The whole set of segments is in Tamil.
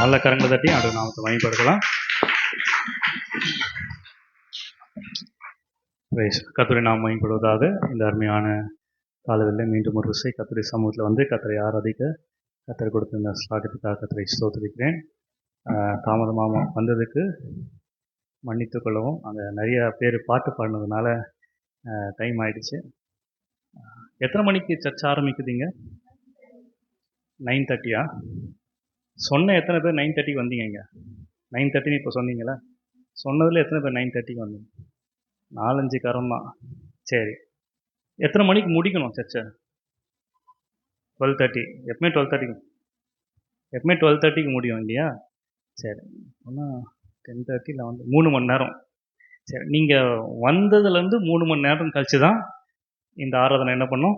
நல்ல கரங்களை தட்டி ஆண்டவர் நாமத்தை மகிமைப்படுத்தலாம். கர்த்தரை நாம் மகிமைப்படுவதாக. இந்த அருமையான காலவெளியில் மீண்டும் ஒரு விசை கர்த்தருடைய சமூகத்தில் வந்து கர்த்தரை ஆராதிக்க கர்த்தர் கொடுத்த இந்த ஸ்லாகத்துக்காக கர்த்தரை ஸ்தோத்திரிக்கிறேன். தாமதமாக வந்ததுக்கு மன்னித்து கொள்ளவும். அங்கே நிறைய பேர் பாட்டு பாடினதுனால டைம் ஆயிடுச்சு. எத்தனை மணிக்கு சர்ச் ஆரம்பிக்குதுங்க? 9:30. சொன்ன எத்தனை பேர் 9:30 வந்தீங்க? 9:30 இப்போ சொன்னீங்களா? சொன்னதில் எத்தனை பேர் 9:30 வந்தீங்க? 4-5 காரம் தான். சரி, எத்தனை மணிக்கு முடிக்கணும் சர்ச்சை? 12:30. எப்பவுமே 12:30க்கு முடியும் இல்லையா? சரி, ஒன்றும் 10:30 வந்து 3 மணி நேரம். சரி, நீங்கள் வந்ததுலேருந்து 3 மணி நேரம் கழிச்சு தான் இந்த ஆராதனை என்ன பண்ணும்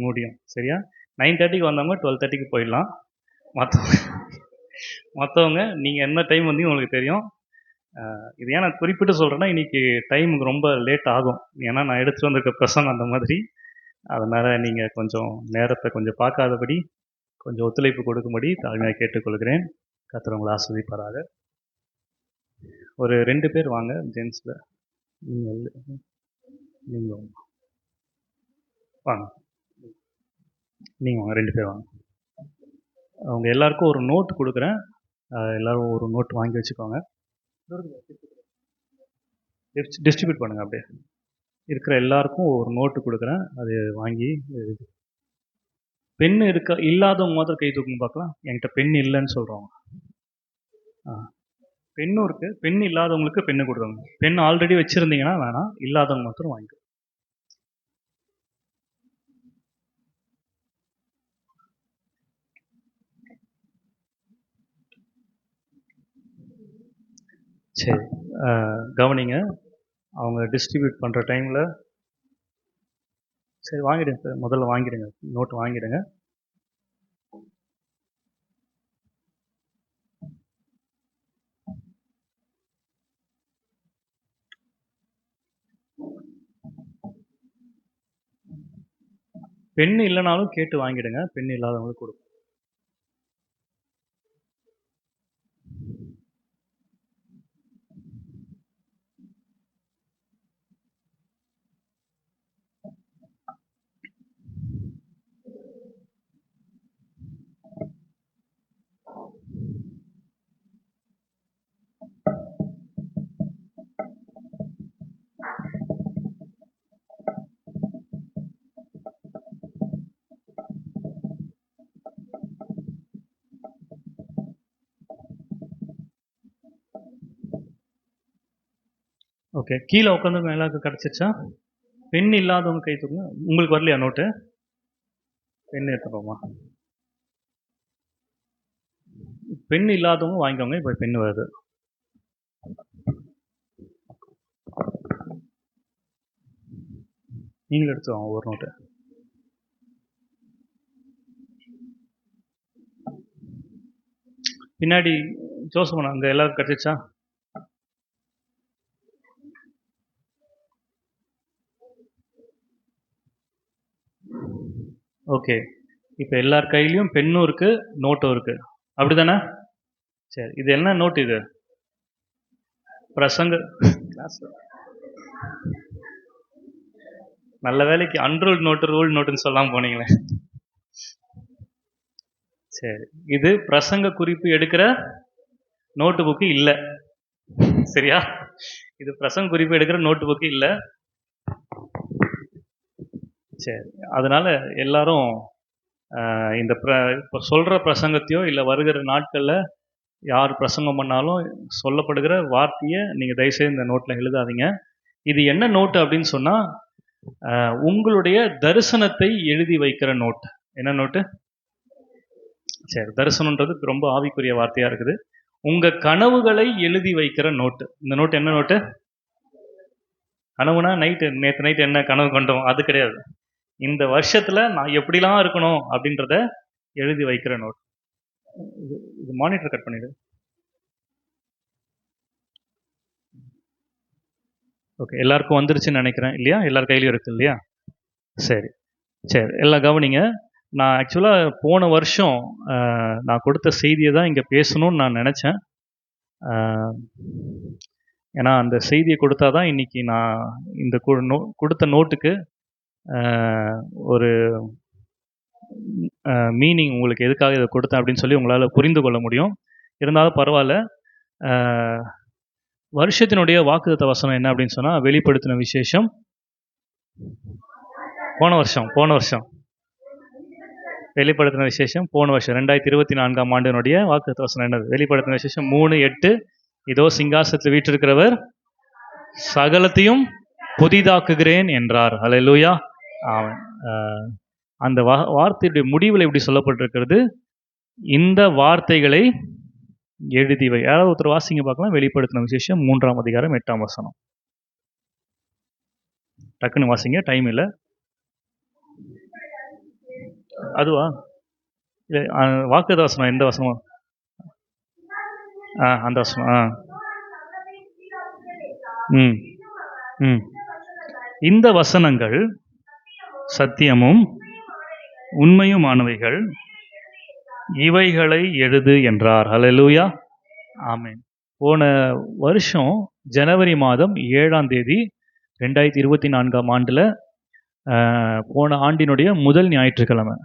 முடியும். சரியா? 9:30க்கு வந்தவங்க 12:30க்கு போயிடலாம். மற்றவங்க நீங்கள் என்ன டைம் வந்தீங்க உங்களுக்கு தெரியும். இது ஏன் நான் குறிப்பிட்டு சொல்கிறேன்னா, இன்றைக்கி டைமுக்கு ரொம்ப லேட் ஆகும். ஏன்னா நான் எடுத்துகிட்டு வந்திருக்க பிரசங்கம் அந்த மாதிரி. அதனால் நீங்கள் கொஞ்சம் நேரத்தை கொஞ்சம் பார்க்காதபடி கொஞ்சம் ஒத்துழைப்பு கொடுக்கும்படி தாழ்மையாக கேட்டுக்கொள்கிறேன். கர்த்தர் உங்களை ஆசீர்வதிப்பாராக. ஒரு 2 பேர் வாங்க ஜென்ஸில். நீங்கள் வாங்க, நீங்கள் வாங்க, 2 பேர் வாங்க. அவங்க எல்லாருக்கும் ஒரு நோட் கொடுக்குறேன். எல்லோரும் ஒரு நோட் வாங்கி வச்சுக்கோங்க. டிஸ்ட்ரிபியூட் பண்ணுங்கள். அப்படியே இருக்கிற எல்லாருக்கும் ஒரு நோட்டு கொடுக்குறேன், அது வாங்கி. பென் இல்லாதவங்க மாத்திரம் கை தூக்குங்க பார்க்கலாம். என்கிட்ட பென் இல்லைன்னு சொல்கிறவங்க. பென்னும் இருக்குது. பென் இல்லாதவங்களுக்கு பெண்ணு கொடுக்குறவங்க. பென் ஆல்ரெடி வச்சுருந்தீங்கன்னா வேணாம், இல்லாதவங்க மாத்திரம் வாங்கிக்கோ. சரி, கவனிங்க. அவங்க டிஸ்ட்ரிபியூட் பண்ணுற டைமில் சரி வாங்கிடுங்க சார். முதல்ல வாங்கிடுங்க, நோட்டு வாங்கிடுங்க. பெண் இல்லைனாலும் கேட்டு வாங்கிடுங்க. பெண் இல்லாதவங்களுக்கு கொடுக்கும். ஓகே, கீழே உட்காந்து எல்லாருக்கும் கிடச்சிச்சா? பெண் இல்லாதவங்க கை தூக்குங்க. உங்களுக்கு வரலையா நோட்டு? பெண் எடுத்துக்கோமா. பெண் இல்லாதவங்க வாங்கிக்கோங்க. இப்போ பெண் வருது. நீங்களும் எடுத்துவாங்க ஒரு நோட்டு. பின்னாடி ஜோசப் அங்கே எல்லாருக்கும் கிடச்சிச்சா? ஓகே, இப்போ எல்லார் கையிலையும் பெண்ணும் இருக்குது, நோட்டும் இருக்குது. அப்படி தானே? சரி, இது என்ன நோட்டு? இது பிரசங்க கிளாஸ். நல்ல வேலைக்கு அன்ரூல்ட் நோட்டு ரூல் நோட்டுன்னு சொல்லாமல் போனீங்களே. சரி, இது பிரசங்க குறிப்பு எடுக்கிற நோட்டு புக்கு இல்லை. சரியா? இது பிரசங்க குறிப்பு எடுக்கிற நோட்டு புக்கு இல்லை. சரி, அதனால் எல்லாரும் இந்த இப்போ சொல்கிற பிரசங்கத்தையோ இல்லை வருகிற நாட்களில் யார் பிரசங்கம் பண்ணாலும் சொல்லப்படுகிற வார்த்தையை நீங்கள் தயவுசெய்து இந்த நோட்டில் எழுதாதீங்க. இது என்ன நோட்டு அப்படின்னு சொன்னால், உங்களுடைய தரிசனத்தை எழுதி வைக்கிற நோட்டு. என்ன நோட்டு? சரி, தரிசனன்றது ரொம்ப ஆவிக்குரிய வார்த்தையாக இருக்குது. உங்கள் கனவுகளை எழுதி வைக்கிற நோட்டு. இந்த நோட்டு என்ன நோட்டு? கனவுனா நேற்று நைட்டு என்ன கனவு கண்டோம் அது கிடையாது. இந்த வருஷத்தில் நான் எப்படிலாம் இருக்கணும் அப்படின்றத எழுதி வைக்கிற நோட். இது மானிட்டர் கட் பண்ணிடு. ஓகே, எல்லாருக்கும் வந்துருச்சுன்னு நினைக்கிறேன் இல்லையா? எல்லார் கையிலையும் இருக்கு இல்லையா? சரி சரி, எல்லாம் கவனிங்க. நான் ஆக்சுவலாக போன வருஷம் நான் கொடுத்த செய்தியை தான் இங்கே பேசணும்னு நான் நினச்சேன். ஏன்னா அந்த செய்தியை கொடுத்தா தான் இன்றைக்கி நான் இந்த கொடுத்த நோட்டுக்கு ஒரு மீனிங் உங்களுக்கு எதுக்காக இதை கொடுத்தேன் அப்படின்னு சொல்லி உங்களால் புரிந்து கொள்ள முடியும். இருந்தாலும் பரவாயில்ல. வருஷத்தினுடைய வாக்குத்தத்த வசனம் என்ன அப்படின்னு சொன்னால், வெளிப்படுத்தின விசேஷம் போன வருஷம் வெளிப்படுத்தின விசேஷம் போன வருஷம் 2024ஆம் ஆண்டினுடைய வாக்குத்தத்த வசனம் என்னது? வெளிப்படுத்தின விசேஷம் 3:8. இதோ சிங்காசனத்தில் வீற்றிருக்கிறவர் சகலத்தையும் புதிதாக்குகிறேன் என்றார். அல்லேலூயா. ஆமென். அந்த வார்த்தையுடைய முடிவில் எப்படி சொல்லப்பட்டிருக்கிறது? இந்த வார்த்தைகளை எழுதிவை. யாராவது ஒருத்தர் வாசிங்க பார்க்கலாம். வெளிப்படுத்தின விசேஷம் 3ஆம் அதிகாரம் 8ஆம் வசனம். டக்குன்னு வாசிங்க, டைம் இல்லை. அதுவா? இல்லை, வாக்குத்தத்த வசனம் எந்த வசனம்? அந்த வசனம். இந்த வசனங்கள் சத்தியமும் உண்மையுமானவைகள், இவைகளை எழுது என்றார். அல்லேலூயா. ஆமென். போன வருஷம் ஜனவரி மாதம் 7ஆம் தேதி 2024ஆம் ஆண்டில் போன ஆண்டினுடைய முதல் ஞாயிற்றுக்கிழமை,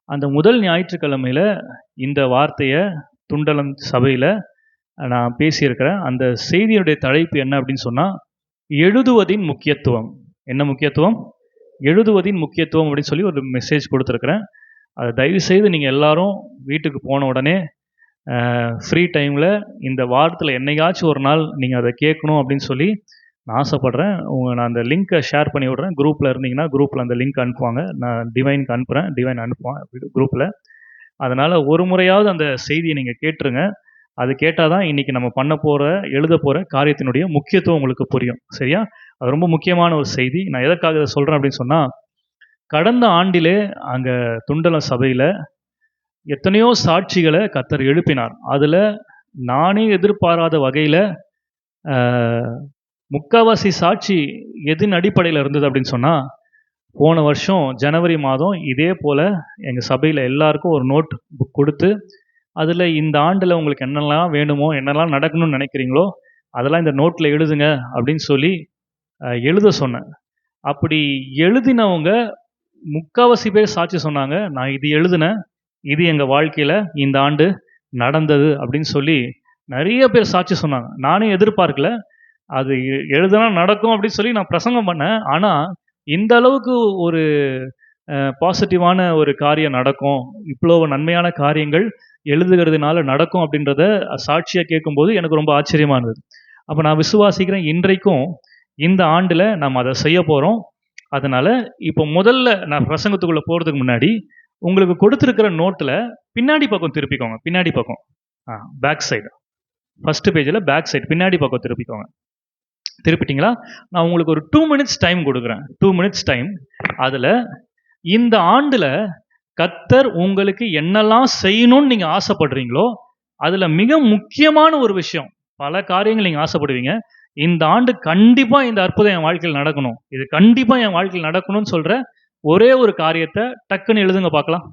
அந்த முதல் ஞாயிற்றுக்கிழமையில் இந்த வார்த்தையை துண்டலம் சபையில் நான் பேசியிருக்கிறேன். அந்த செய்தியுடைய தலைப்பு என்ன அப்படின்னு சொன்னால், எழுதுவதின் முக்கியத்துவம். என்ன முக்கியத்துவம்? எழுதுவதின் முக்கியத்துவம் அப்படின்னு சொல்லி ஒரு மெசேஜ் கொடுத்துருக்குறேன். அதை தயவுசெய்து நீங்கள் எல்லாரும் வீட்டுக்கு போன உடனே ஃப்ரீ டைமில் இந்த வாரத்தில் என்னைக்காச்சும் ஒரு நாள் நீங்கள் அதை கேட்கணும் அப்படின்னு சொல்லி நான் ஆசைப்பட்றேன். நான் அந்த லிங்க்கை ஷேர் பண்ணி விட்றேன். குரூப்பில் இருந்தீங்கன்னா குரூப்பில் அந்த லிங்க் அனுப்புவாங்க. நான் டிவைனுக்கு அனுப்புகிறேன், டிவைன் அனுப்புவான் குரூப்பில். அதனால் ஒரு முறையாவது அந்த செய்தியை நீங்கள் கேட்டுருங்க. அது கேட்டால் தான் இன்றைக்கி நம்ம பண்ண போகிற எழுத போகிற காரியத்தினுடைய முக்கியத்துவம் உங்களுக்கு புரியும். சரியா? அது ரொம்ப முக்கியமான ஒரு செய்தி. நான் எதற்காக இதை சொல்கிறேன் அப்படின்னு சொன்னால், கடந்த ஆண்டிலே அங்கே துண்டலம் சபையில் எத்தனையோ சாட்சிகளை கர்த்தர் எழுப்பினார். அதில் நானே எதிர்பாராத வகையில் முக்கால்வாசி சாட்சி எதின் அடிப்படையில் இருந்தது அப்படின்னு சொன்னால், போன வருஷம் ஜனவரி மாதம் இதே போல் எங்கள் சபையில் எல்லாருக்கும் ஒரு நோட் புக் கொடுத்து, அதில் இந்த ஆண்டில் உங்களுக்கு என்னெல்லாம் வேணுமோ, என்னெல்லாம் நடக்கணும்னு நினைக்கிறீங்களோ அதெல்லாம் இந்த நோட்டில் எழுதுங்க அப்படின்னு சொல்லி எழுத சொன்னேன். அப்படி எழுதினவங்க முக்கால்வாசி பேர் சாட்சி சொன்னாங்க, நான் இது எழுதினேன், இது எங்கள் வாழ்க்கையில் இந்த ஆண்டு நடந்தது அப்படின்னு சொல்லி நிறைய பேர் சாட்சி சொன்னாங்க. நானே எதிர்பார்க்கல அது எழுதுனா நடக்கும் அப்படின்னு சொல்லி நான் பிரசங்கம் பண்ணேன். ஆனால் இந்த அளவுக்கு ஒரு பாசிட்டிவான ஒரு காரியம் நடக்கும், இவ்வளோ நன்மையான காரியங்கள் எழுதுகிறதுனால நடக்கும் அப்படின்றத சாட்சியாக கேட்கும்போது எனக்கு ரொம்ப ஆச்சரியமாக இருந்தது. அப்போ நான் விசுவாசிக்கிறேன், இன்றைக்கும் இந்த ஆண்டில் நம்ம அதை செய்ய போகிறோம். அதனால் இப்போ முதல்ல நான் பிரசங்கத்துக்குள்ளே போகிறதுக்கு முன்னாடி உங்களுக்கு கொடுத்துருக்கிற நோட்டில் பின்னாடி பக்கம் திருப்பிக்கோங்க. பின்னாடி பக்கம் பேக் சைடு, ஃபஸ்ட்டு பேஜில் பேக் சைடு பின்னாடி பக்கம் திருப்பிக்கோங்க. திருப்பிட்டீங்களா? நான் உங்களுக்கு ஒரு 2 minutes டைம் கொடுக்குறேன். 2 minutes டைம். அதில் இந்த ஆண்டில் கர்த்தர் உங்களுக்கு என்னெல்லாம் செய்யணும்னு நீங்கள் ஆசைப்படுறீங்களோ அதில் மிக முக்கியமான ஒரு விஷயம், பல காரியங்கள் நீங்கள் ஆசைப்படுவீங்க, இந்த ஆண்டு கண்டிப்பாக இந்த அற்புதம் என் வாழ்க்கையில் நடக்கணும், இது கண்டிப்பாக என் வாழ்க்கையில் நடக்கணும்னு சொல்கிற ஒரே ஒரு காரியத்தை டக்குன்னு எழுதுங்க பார்க்கலாம்.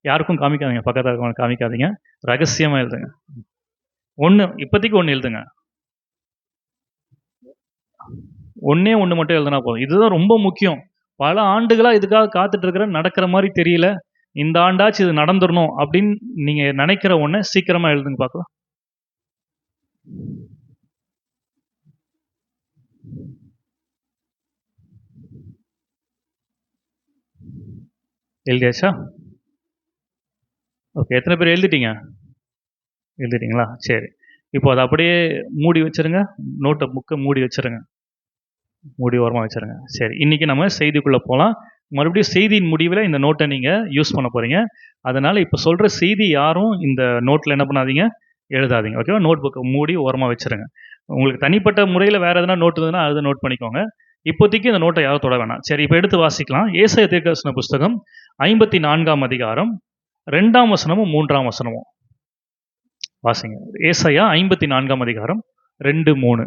யாருக்கும் காமிக்காதீங்க, பக்கத்தில் இருக்கவங்க காமிக்காதீங்க, ரகசியமாக எழுதுங்க. இப்போதைக்கு ஒன்று எழுதுங்க. ஒன்றே மட்டும் எழுதுனா போதும். இதுதான் ரொம்ப முக்கியம். பல ஆண்டுகளாக இதுக்காக காத்துட்டு இருக்கிற, நடக்கிற மாதிரி தெரியல, இந்த ஆண்டாச்சு இது நடந்துடணும் அப்படின்னு நீங்கள் நினைக்கிற ஒன்று சீக்கிரமாக எழுதுங்க பார்க்கலாம். எழுதியாச்சா? ஓகே, எத்தனை பேர் எழுதிட்டீங்க? எழுதிட்டீங்களா? சரி, இப்போ அதை அப்படியே மூடி வச்சுருங்க. நோட்டை புக்கை மூடி வச்சுருங்க, மூடி ஓரமாக வச்சுருங்க. சரி, இன்றைக்கி நம்ம செய்திக்குள்ளே போகலாம். மறுபடியும் செய்தியின் முடிவில் இந்த நோட்டை நீங்கள் யூஸ் பண்ண போகிறீங்க. அதனால் இப்போ சொல்கிற செய்தி யாரும் இந்த நோட்டில் என்ன பண்ணாதீங்க, எழுதாதீங்க. ஓகேவா? நோட் புக்கை மூடி ஓரமாக வச்சுருங்க. உங்களுக்கு தனிப்பட்ட முறையில் வேறு எதனா நோட் இருந்ததுன்னா அதை நோட் பண்ணிக்கோங்க. இப்போதைக்கு இந்த நோட்டை யாரும் தொட வேணாம். சரி, இப்போ எடுத்து வாசிக்கலாம். ஏசாயா தீர்க்கதரிசன புஸ்தகம் 54ஆம் அதிகாரம் 2ஆம் வசனமும் 3ஆம் வசனமும் வாசிங்க. ஏசாயா 54ஆம் அதிகாரம் 2, 3.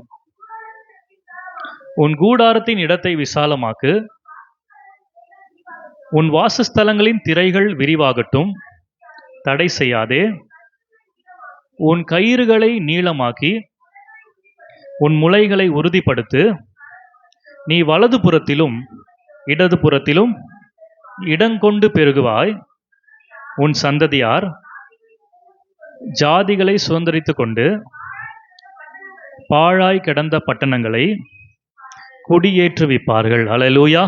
உன் கூடாரத்தின் இடத்தை விசாலமாக்கு, உன் வாசஸ்தலங்களின் திரைகள் விரிவாகட்டும், தடை செய்யாதே. உன் கயிறுகளை நீளமாக்கி உன் முளைகளை உறுதிப்படுத்து. நீ வலது புறத்திலும் இடது புறத்திலும் இடங்கொண்டு பெருகுவாய். உன் சந்ததியார் ஜாதிகளை சுதந்தரித்துக் கொண்டு பாழாய் கிடந்த பட்டணங்களை குடியேற்றுவிப்பார்கள். அல்லேலூயா.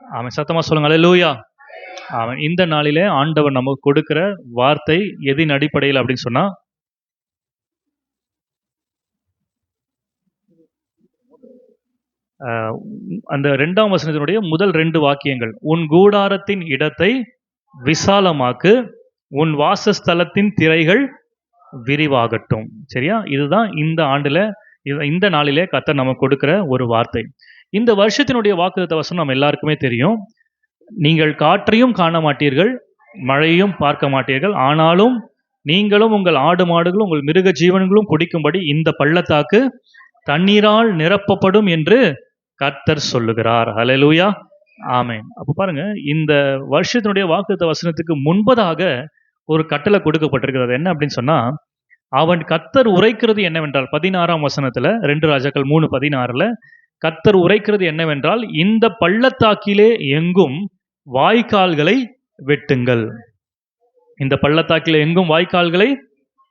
அவன் சத்தமா சொல்லுங்க, அல்லேலூயா. அவன் இந்த நாளிலே ஆண்டவர் நமக்கு கொடுக்கிற வார்த்தை எதின் அடிப்படையில் அப்படின்னு சொன்னா, அந்த 2ஆம் வசனத்தினுடைய முதல் 2 வாக்கியங்கள், உன் கூடாரத்தின் இடத்தை விசாலமாக்கு, உன் வாசஸ்தலத்தின் திரைகள் விரிவாகட்டும். சரியா? இதுதான் இந்த ஆண்டுல இந்த நாளிலே கர்த்தர் நமக்கு கொடுக்கிற ஒரு வார்த்தை. இந்த வருஷத்தினுடைய வாக்குத்தத்த வசனம் நம்ம எல்லாருக்குமே தெரியும். நீங்கள் காற்றையும் காண மாட்டீர்கள், மழையும் பார்க்க மாட்டீர்கள், ஆனாலும் நீங்களும் உங்கள் ஆடு மாடுகளும் உங்கள் மிருக ஜீவன்களும் குடிக்கும்படி இந்த பள்ளத்தாக்கு தண்ணீரால் நிரப்பப்படும் என்று கர்த்தர் சொல்லுகிறார். ஹல்லேலூயா. ஆமென். அப்ப பாருங்க, இந்த வருஷத்தினுடைய வாக்குத்தத்த வசனத்துக்கு முன்பதாக ஒரு கட்டளை கொடுக்கப்பட்டிருக்கிறது. என்ன அப்படின்னு சொன்னா, அவன் கர்த்தர் உரைக்கிறது என்னவென்றால் 16ஆம் வசனத்துல 2 ராஜாக்கள் 3:16 கர்த்தர் உரைக்கிறது என்னவென்றால், இந்த பள்ளத்தாக்கிலே எங்கும் வாய்க்கால்களை வெட்டுங்கள். இந்த பள்ளத்தாக்கிலே எங்கும் வாய்க்கால்களை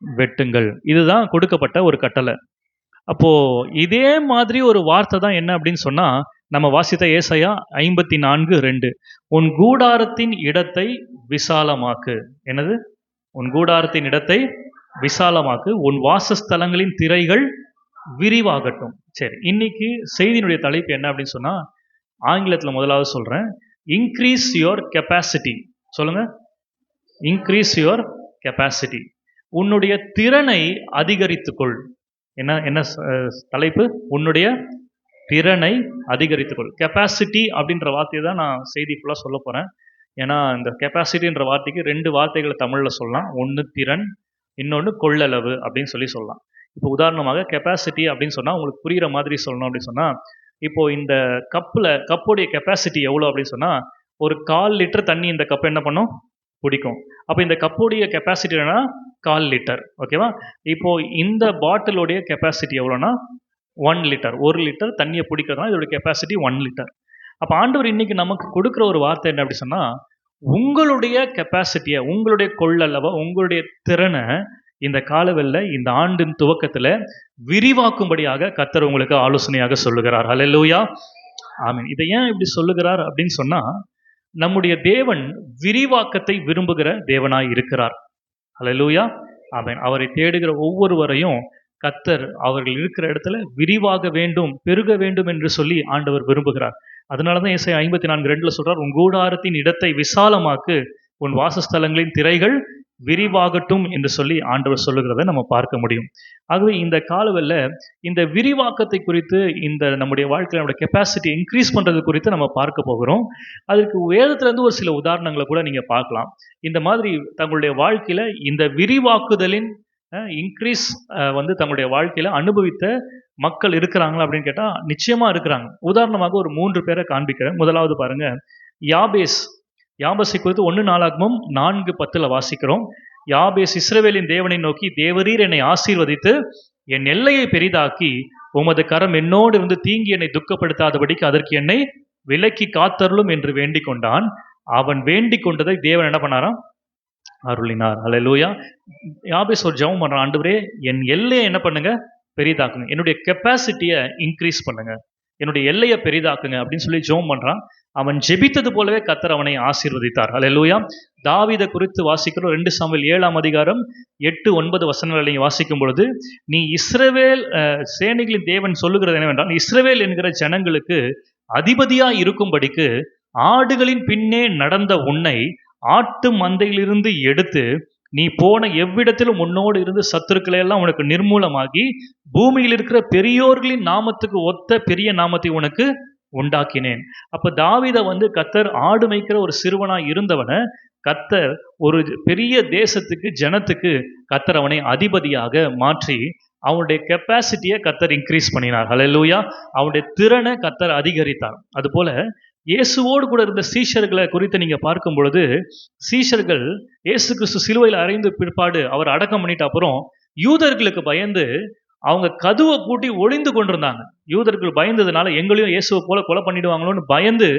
வெட்டுங்கள். இதுதான் கொடுக்கப்பட்ட ஒரு கட்டளை. அப்போ இதே மாதிரி ஒரு வார்த்தை தான் என்ன அப்படின்னு சொன்னா, நம்ம வாசித்த ஏசாயா 54:2, உன் கூடாரத்தின் இடத்தை விசாலமாக்கு. என்னது? உன் கூடாரத்தின் இடத்தை விசாலமாக்கு, உன் வாசஸ்தலங்களின் திரைகள் விரிவாகட்டும். சரி, இன்னைக்கு செய்தியினுடைய தலைப்பு என்ன அப்படின்னு சொன்னா, ஆங்கிலத்தில் முதலாவது சொல்றேன், இன்க்ரீஸ் யுவர் கெப்பாசிட்டி. சொல்லுங்க, இன்க்ரீஸ் யுவர் கெப்பாசிட்டி. உன்னுடைய திறனை அதிகரித்துக்கொள். என்ன என்ன தலைப்பு? உன்னுடைய திறனை அதிகரித்துக்கொள். கெப்பாசிட்டி அப்படின்ற வார்த்தையை தான் நான் செய்தி ஃபுல்லாக சொல்ல போறேன். ஏன்னா இந்த கெப்பாசிட்டின்ற வார்த்தைக்கு 2 வார்த்தைகளை தமிழில் சொல்லலாம். ஒன்று திறன், இன்னொன்று கொள்ளளவு அப்படின்னு சொல்லலாம். இப்போ உதாரணமாக கெப்பாசிட்டி அப்படின்னு சொன்னால் உங்களுக்கு புரிகிற மாதிரி சொல்லணும் அப்படின்னு சொன்னால், இப்போ இந்த கப்புடைய கெப்பாசிட்டி எவ்வளோ அப்படின்னு சொன்னால், ஒரு 1/4 லிட்டர் தண்ணி இந்த கப் என்ன பண்ணும்? பிடிக்கும். அப்போ இந்த கப்புடைய கெப்பாசிட்டி என்னன்னா 1/4 லிட்டர். ஓகேவா? இப்போ இந்த பாட்டிலுடைய கெப்பாசிட்டி எவ்வளோனா 1 லிட்டர். 1 லிட்டர் தண்ணியை பிடிக்கிறதுனா இதோட கெப்பாசிட்டி 1 லிட்டர். அப்போ ஆண்டவர் இன்னைக்கு நமக்கு கொடுக்குற ஒரு வார்த்தை என்ன அப்படி சொன்னால், உங்களுடைய கெப்பாசிட்டியை, உங்களுடைய கொள்ளளவை, உங்களுடைய திறனை இந்த காலவெளியில், இந்த ஆண்டின் துவக்கத்தில் விரிவாக்கும்படியாக கர்த்தர் உங்களுக்கு ஆலோசனையாக சொல்லுகிறார். ஹல்லேலூயா. ஆமென். இதை ஏன் இப்படி சொல்லுகிறார் அப்படின்னு சொன்னால், நம்முடைய தேவன் விரிவாக்கத்தை விரும்புகிற தேவனாய் இருக்கிறார். ஹல்லேலூயா. ஆமென். அவரை தேடுகிற ஒவ்வொருவரையும் கர்த்தர் அவர்கள் இருக்கிற இடத்துல விரிவாக வேண்டும், பெருக வேண்டும் என்று சொல்லி ஆண்டவர் விரும்புகிறார். அதனால தான் ஏசாயா 54:2 சொல்றார், உன் கூடாரத்தின் இடத்தை விசாலமாக்கு, உன் வாசஸ்தலங்களின் திரைகள் விரிவாகட்டும் என்று சொல்லி ஆண்டவர் சொல்லுகிறதை நம்ம பார்க்க முடியும். ஆகவே இந்த காலவெளியில் இந்த விரிவாக்கத்தை குறித்து, இந்த நம்முடைய வாழ்க்கையில் நம்முடைய கெப்பாசிட்டி இன்க்ரீஸ் பண்ணுறது குறித்து நம்ம பார்க்க போகிறோம். அதற்கு வேதத்திலேருந்து ஒரு சில உதாரணங்களை கூட நீங்கள் பார்க்கலாம். இந்த மாதிரி தங்களுடைய வாழ்க்கையில் இந்த விரிவாக்குதலின் இன்க்ரீஸ் தங்களுடைய வாழ்க்கையில் அனுபவித்த மக்கள் இருக்கிறாங்களா அப்படின்னு கேட்டால் நிச்சயமாக இருக்கிறாங்க. உதாரணமாக ஒரு 3 பேரை காண்பிக்கிறேன். முதலாவது பாருங்க, யாபேசை குறித்து 1 நாளாகமம் 4:10 வாசிக்கிறோம். யாபேஸ் இஸ்ரவேலின் தேவனை நோக்கி, தேவரீர் என்னை ஆசீர்வதித்து என் எல்லையை பெரிதாக்கி உமது கரம் என்னோடு இருந்து தீங்கி என்னை துக்கப்படுத்தாதபடிக்கு அதற்கு என்னை விலக்கி காத்தருளும் என்று வேண்டிக் கொண்டான். அவன் வேண்டிக் கொண்டதை தேவன் என்ன பண்ணாராம்? அருளினார். அல்லேலூயா. யாபேஸ் ஒரு ஜெபம் பண்றான், ஆண்டவரே என் எல்லையை என்ன பண்ணுங்க? பெரிதாக்குங்க, என்னுடைய கெப்பாசிட்டியை இன்க்ரீஸ் பண்ணுங்க, என்னுடைய எல்லையை பெரிதாக்குங்க அப்படின்னு சொல்லி ஜெபம் பண்றான். அவன் ஜெபித்தது போலவே கர்த்தர் அவனை ஆசீர்வதித்தார். அல்லேலூயா. தாவீதை குறித்து வாசிக்கிறோம். 2 சாமுவேல் 7:8-9 நீங்க வாசிக்கும் பொழுது, நீ இஸ்ரவேல் சேனைகளின் தேவன் சொல்லுகிறது என்னவென்றால், இஸ்ரவேல் என்கிற ஜனங்களுக்கு அதிபதியா இருக்கும்படிக்கு ஆடுகளின் பின்னே நடந்த உன்னை ஆட்டு மந்தையிலிருந்து எடுத்து நீ போன எவ்விடத்திலும் உன்னோடு இருந்து சத்துருக்களை எல்லாம் உனக்கு நிர்மூலமாகி பூமியில் இருக்கிற பெரியோர்களின் நாமத்துக்கு ஒத்த பெரிய நாமத்தை உனக்கு உண்டாக்கினேன். அப்ப தாவீதை கர்த்தர் ஆடு மேய்க்கிற ஒரு சிறுவனாய் இருந்தவனை கர்த்தர் ஒரு பெரிய தேசத்துக்கு, ஜனத்துக்கு கர்த்தர் அவனை அதிபதியாக மாற்றி அவனுடைய கெப்பாசிட்டியை கர்த்தர் இன்க்ரீஸ் பண்ணினார். ஹல்லேலூயா. அவனுடைய திறனை கர்த்தர் அதிகரித்தார். அதுபோல இயேசுவோடு கூட இருந்த சீஷர்களை குறித்து நீங்க பார்க்கும் பொழுது, சீஷர்கள் இயேசு கிறிஸ்து சிலுவையில் அறைந்த பிற்பாடு அவர் அடக்கம் பண்ணிட்ட அப்புறம் யூதர்களுக்கு பயந்து அவங்க கதவை பூட்டி ஒளிந்து கொண்டிருந்தாங்க. யூதர்கள் பயந்ததுனால எங்களையும் இயேசுவை போல கொலை பண்ணிடுவாங்களோன்னு பயந்து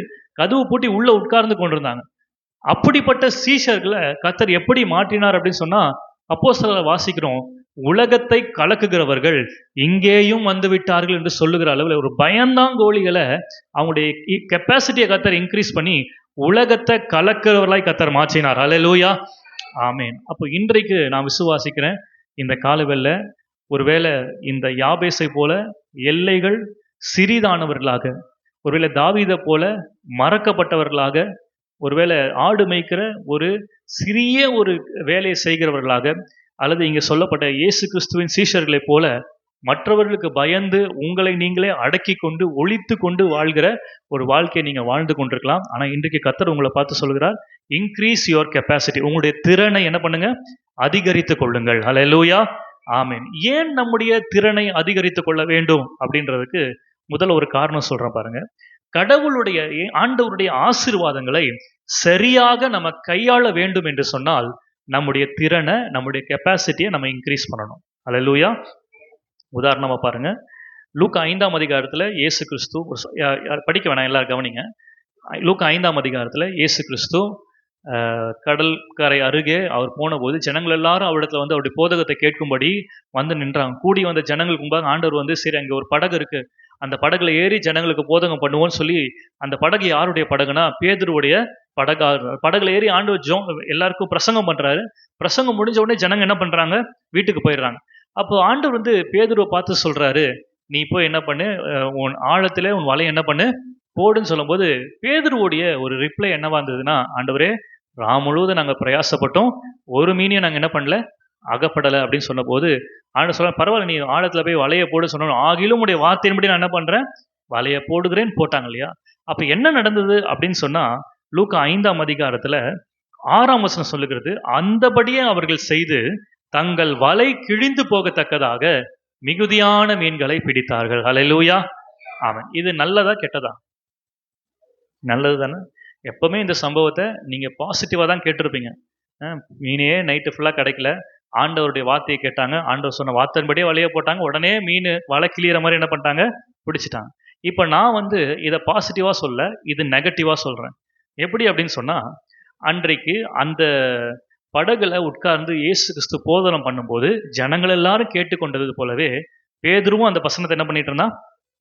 கதவு பூட்டி உள்ள உட்கார்ந்து கொண்டிருந்தாங்க. அப்படிப்பட்ட சீஷர்களை கர்த்தர் எப்படி மாற்றினார் அப்படின்னு சொன்னா, அப்போஸ்தலரை வாசிக்கிறோம், உலகத்தை கலக்குகிறவர்கள் இங்கேயும் வந்து விட்டார்கள் என்று சொல்லுகிற அளவில் ஒரு பயந்தாங்கோலிகளை அவங்களுடைய கெப்பாசிட்டியை கர்த்தர் இன்க்ரீஸ் பண்ணி உலகத்தை கலக்கிறவர்களாய் கர்த்தர் மாற்றினார். ஹல்லேலூயா, ஆமென். அப்போ இன்றைக்கு நான் விசுவாசிக்கிறேன், இந்த காலவெல்ல ஒருவேளை இந்த யாபேசை போல எல்லைகள் சிறிதானவர்களாக, ஒருவேளை தாவீதை போல மறக்கப்பட்டவர்களாக, ஒருவேளை ஆடு மேய்க்கிற ஒரு சிறிய ஒரு வேலையை செய்கிறவர்களாக, அல்லது இங்கே சொல்லப்பட்ட இயேசு கிறிஸ்துவின் சீஷர்களைப் போல மற்றவர்களுக்கு பயந்து உங்களை நீங்களே அடக்கி கொண்டு ஒழித்து கொண்டு வாழ்கிற ஒரு வாழ்க்கையை நீங்கள் வாழ்ந்து கொண்டிருக்கலாம். ஆனால் இன்றைக்கு கர்த்தர் உங்களை பார்த்து சொல்கிறார், இன்க்ரீஸ் யுவர் கெப்பாசிட்டி. உங்களுடைய திறனை என்ன பண்ணுங்க, அதிகரித்து கொள்ளுங்கள். ஹல்லேலூயா, ஆமென். ஏன் நம்முடைய திறனை அதிகரித்து கொள்ள வேண்டும் அப்படின்றதுக்கு முதல்ல ஒரு காரணம் சொல்றேன் பாருங்க. கடவுளுடைய ஆண்டவருடைய ஆசீர்வாதங்களை சரியாக நம்ம கையாள வேண்டும் என்று சொன்னால் நம்முடைய திறனை, நம்முடைய கெப்பாசிட்டியை நம்ம இன்க்ரீஸ் பண்ணணும். ஹல்லேலூயா. உதாரணமா பாருங்க, லூக்கா 5ஆம் அதிகாரத்துல இயேசு கிறிஸ்து படிக்க வேணாம், எல்லாரும் கவனிங்க. லூக்கா 5ஆம் அதிகாரத்துல இயேசு கிறிஸ்து கடல் கரை அருகே அவர் போன போது ஜனங்கள் எல்லாரும் அவரிடத்துல வந்து அவருடைய போதகத்தை கேட்கும்படி வந்து நின்றாங்க. கூடி வந்த ஜனங்களுக்கு முன்பாக ஆண்டவர் வந்து, சரி அங்கே ஒரு படகு இருக்கு, அந்த படகுல ஏறி ஜனங்களுக்கு போதகம் பண்ணுவோம்னு சொல்லி, அந்த படகு யாருடைய படகுனா பேதுருவுடைய படகா. படகுல ஏறி ஆண்டவர் எல்லாருக்கும் பிரசங்கம் பண்றாரு. பிரசங்கம் முடிஞ்ச உடனே ஜனங்க என்ன பண்றாங்க, வீட்டுக்கு போயிடுறாங்க. அப்போ ஆண்டவர் வந்து பேதுருவை பார்த்து சொல்றாரு, நீ போய் என்ன பண்ணு, உன் ஆழத்திலே உன் வலையை என்ன பண்ணு போடுன்னு சொல்லும்போது பேதுருவுடைய ஒரு ரிப்ளை என்னவா இருந்ததுன்னா, ஆண்டவரே ராம் முழுவதும் நாங்கள் பிரயாசப்பட்டோம், ஒரு மீனையும் நாங்கள் என்ன பண்ணல, அகப்படலை அப்படின்னு சொன்ன போது ஆண்டவர் சொல்ல, பரவாயில்ல நீ ஆழத்தில் போய் வலையை போடு சொன்னோம், ஆகிலும் உடைய வார்த்தையின்படி நான் என்ன பண்றேன், வலையை போடுகிறேன்னு போட்டாங்க இல்லையா. அப்ப என்ன நடந்தது அப்படின்னு சொன்னா, லூக்கா 5ஆம் அதிகாரத்துல 6ஆம் வசனம் சொல்லுகிறது, அந்தபடியே அவர்கள் செய்து தங்கள் வலை கிழிந்து போகத்தக்கதாக மிகுதியான மீன்களை பிடித்தார்கள். ஹல்லேலூயா, ஆமென். இது நல்லதா கெட்டதா? நல்லது தானே. எப்பவுமே இந்த சம்பவத்தை நீங்க பாசிட்டிவா தான் கேட்டிருப்பீங்க. மீனே நைட்டு ஃபுல்லா கிடைக்கல, ஆண்டவருடைய வார்த்தையை கேட்டாங்க, ஆண்டவர் சொன்ன வார்த்தையின்படியே வலையை போட்டாங்க, உடனே மீன் வலை கிளியிற மாதிரி என்ன பண்ணிட்டாங்க, பிடிச்சிட்டாங்க. இப்போ நான் வந்து இதை பாசிட்டிவா சொல்ல, இது நெகட்டிவா சொல்றேன். எப்படி அப்படின்னு சொன்னா, அன்றைக்கு அந்த படகுல உட்கார்ந்து இயேசு கிறிஸ்து போதனம் பண்ணும்போது ஜனங்கள் எல்லாரும் கேட்டுக்கொண்டது போலவே பேதுருவும் அந்த வசனத்தை என்ன பண்ணிட்டு இருந்தான்,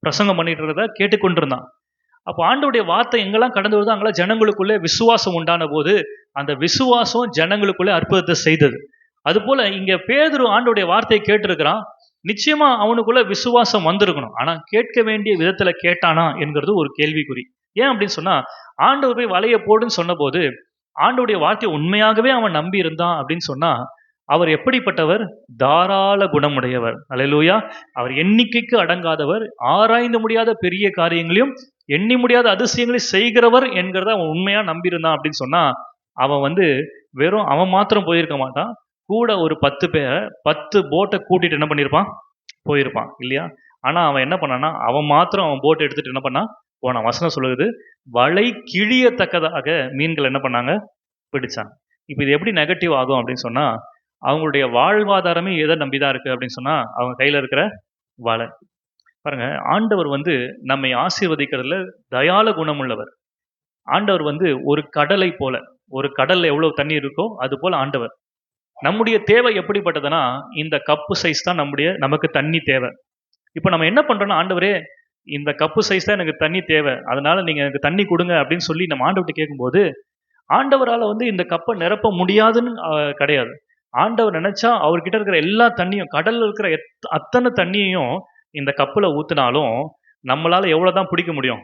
பிரசங்கம் பண்ணிட்டு இருந்ததை கேட்டுக்கொண்டிருந்தான். அப்போ ஆண்டவருடைய வார்த்தை எங்கெல்லாம் கடந்து வருதோ அங்கெல்லாம் ஜனங்களுக்குள்ளே விசுவாசம் உண்டான போது அந்த விசுவாசம் ஜனங்களுக்குள்ளே அற்புதத்தை செய்தது. அது போல இங்க பேதுரு ஆண்டவருடைய வார்த்தையை கேட்டிருக்கிறான், நிச்சயமா அவனுக்குள்ள விசுவாசம் வந்திருக்கணும். ஆனா கேட்க வேண்டிய விதத்துல கேட்டானா என்கிறது ஒரு கேள்விக்குறி. ஏன் அப்படின்னு சொன்னா, ஆண்டவர் போய் வலையை போடுன்னு சொன்ன போது ஆண்டவருடைய வார்த்தையை உண்மையாகவே அவன் நம்பி இருந்தான் அப்படின்னு சொன்னா, அவர் எப்படிப்பட்டவர், தாராள குணமுடையவர். அல்லேலூயா. அவர் எண்ணிக்கைக்கு அடங்காதவர், ஆராய்ந்து முடியாத பெரிய காரியங்களையும் எண்ணி முடியாத அதிசயங்களை செய்கிறவர் என்கிறத அவன் உண்மையா நம்பி இருந்தான் அப்படின்னு சொன்னா, அவன் வந்து வெறும் அவன் மாத்திரம் போயிருக்க மாட்டான், கூட ஒரு 10 பேரை 10 போட்டை கூட்டிட்டு என்ன பண்ணியிருப்பான், போயிருப்பான் இல்லையா. ஆனா அவன் என்ன பண்ணான்னா, அவன் மாத்திரம் அவன் போட்டை எடுத்துட்டு என்ன பண்ணான், போனான். வசனம் சொல்லுது, வலை கிழியத்தக்கதாக மீன்கள் என்ன பண்ணாங்க, பிடிச்சாங்க. இப்போ இது எப்படி நெகட்டிவ் ஆகும் அப்படின்னு சொன்னா, அவங்களுடைய வாழ்வாதாரமே எதை நம்பிதான் இருக்கு அப்படின்னு சொன்னா, அவங்க கையில இருக்கிற வலை. பாருங்க, ஆண்டவர் வந்து நம்மை ஆசீர்வதிக்கிறதுல தயால குணமுள்ளவர். ஆண்டவர் வந்து ஒரு கடலை போல, ஒரு கடல்ல எவ்வளவு தண்ணி இருக்கோ அது போல ஆண்டவர். நம்முடைய தேவை எப்படிப்பட்டதுன்னா, இந்த கப்பு சைஸ் தான் நமக்கு தண்ணி தேவை. இப்போ நம்ம என்ன பண்றோம்னா, ஆண்டவரே இந்த கப்பு சைஸ் தான் எனக்கு தண்ணி தேவை, அதனால நீங்க எனக்கு தண்ணி கொடுங்க அப்படின்னு சொல்லி நம்ம ஆண்டவர்கிட்ட கேட்கும்போது, ஆண்டவரால வந்து இந்த கப்பை நிரப்ப முடியாதுன்னு கிடையாது. ஆண்டவர் நினைச்சா அவர்கிட்ட இருக்கிற எல்லா தண்ணியும், கடல்ல இருக்கிற அத்தனை தண்ணியையும் இந்த கப்புல ஊத்தினாலும் நம்மளால எவ்வளவுதான் பிடிக்க முடியும்,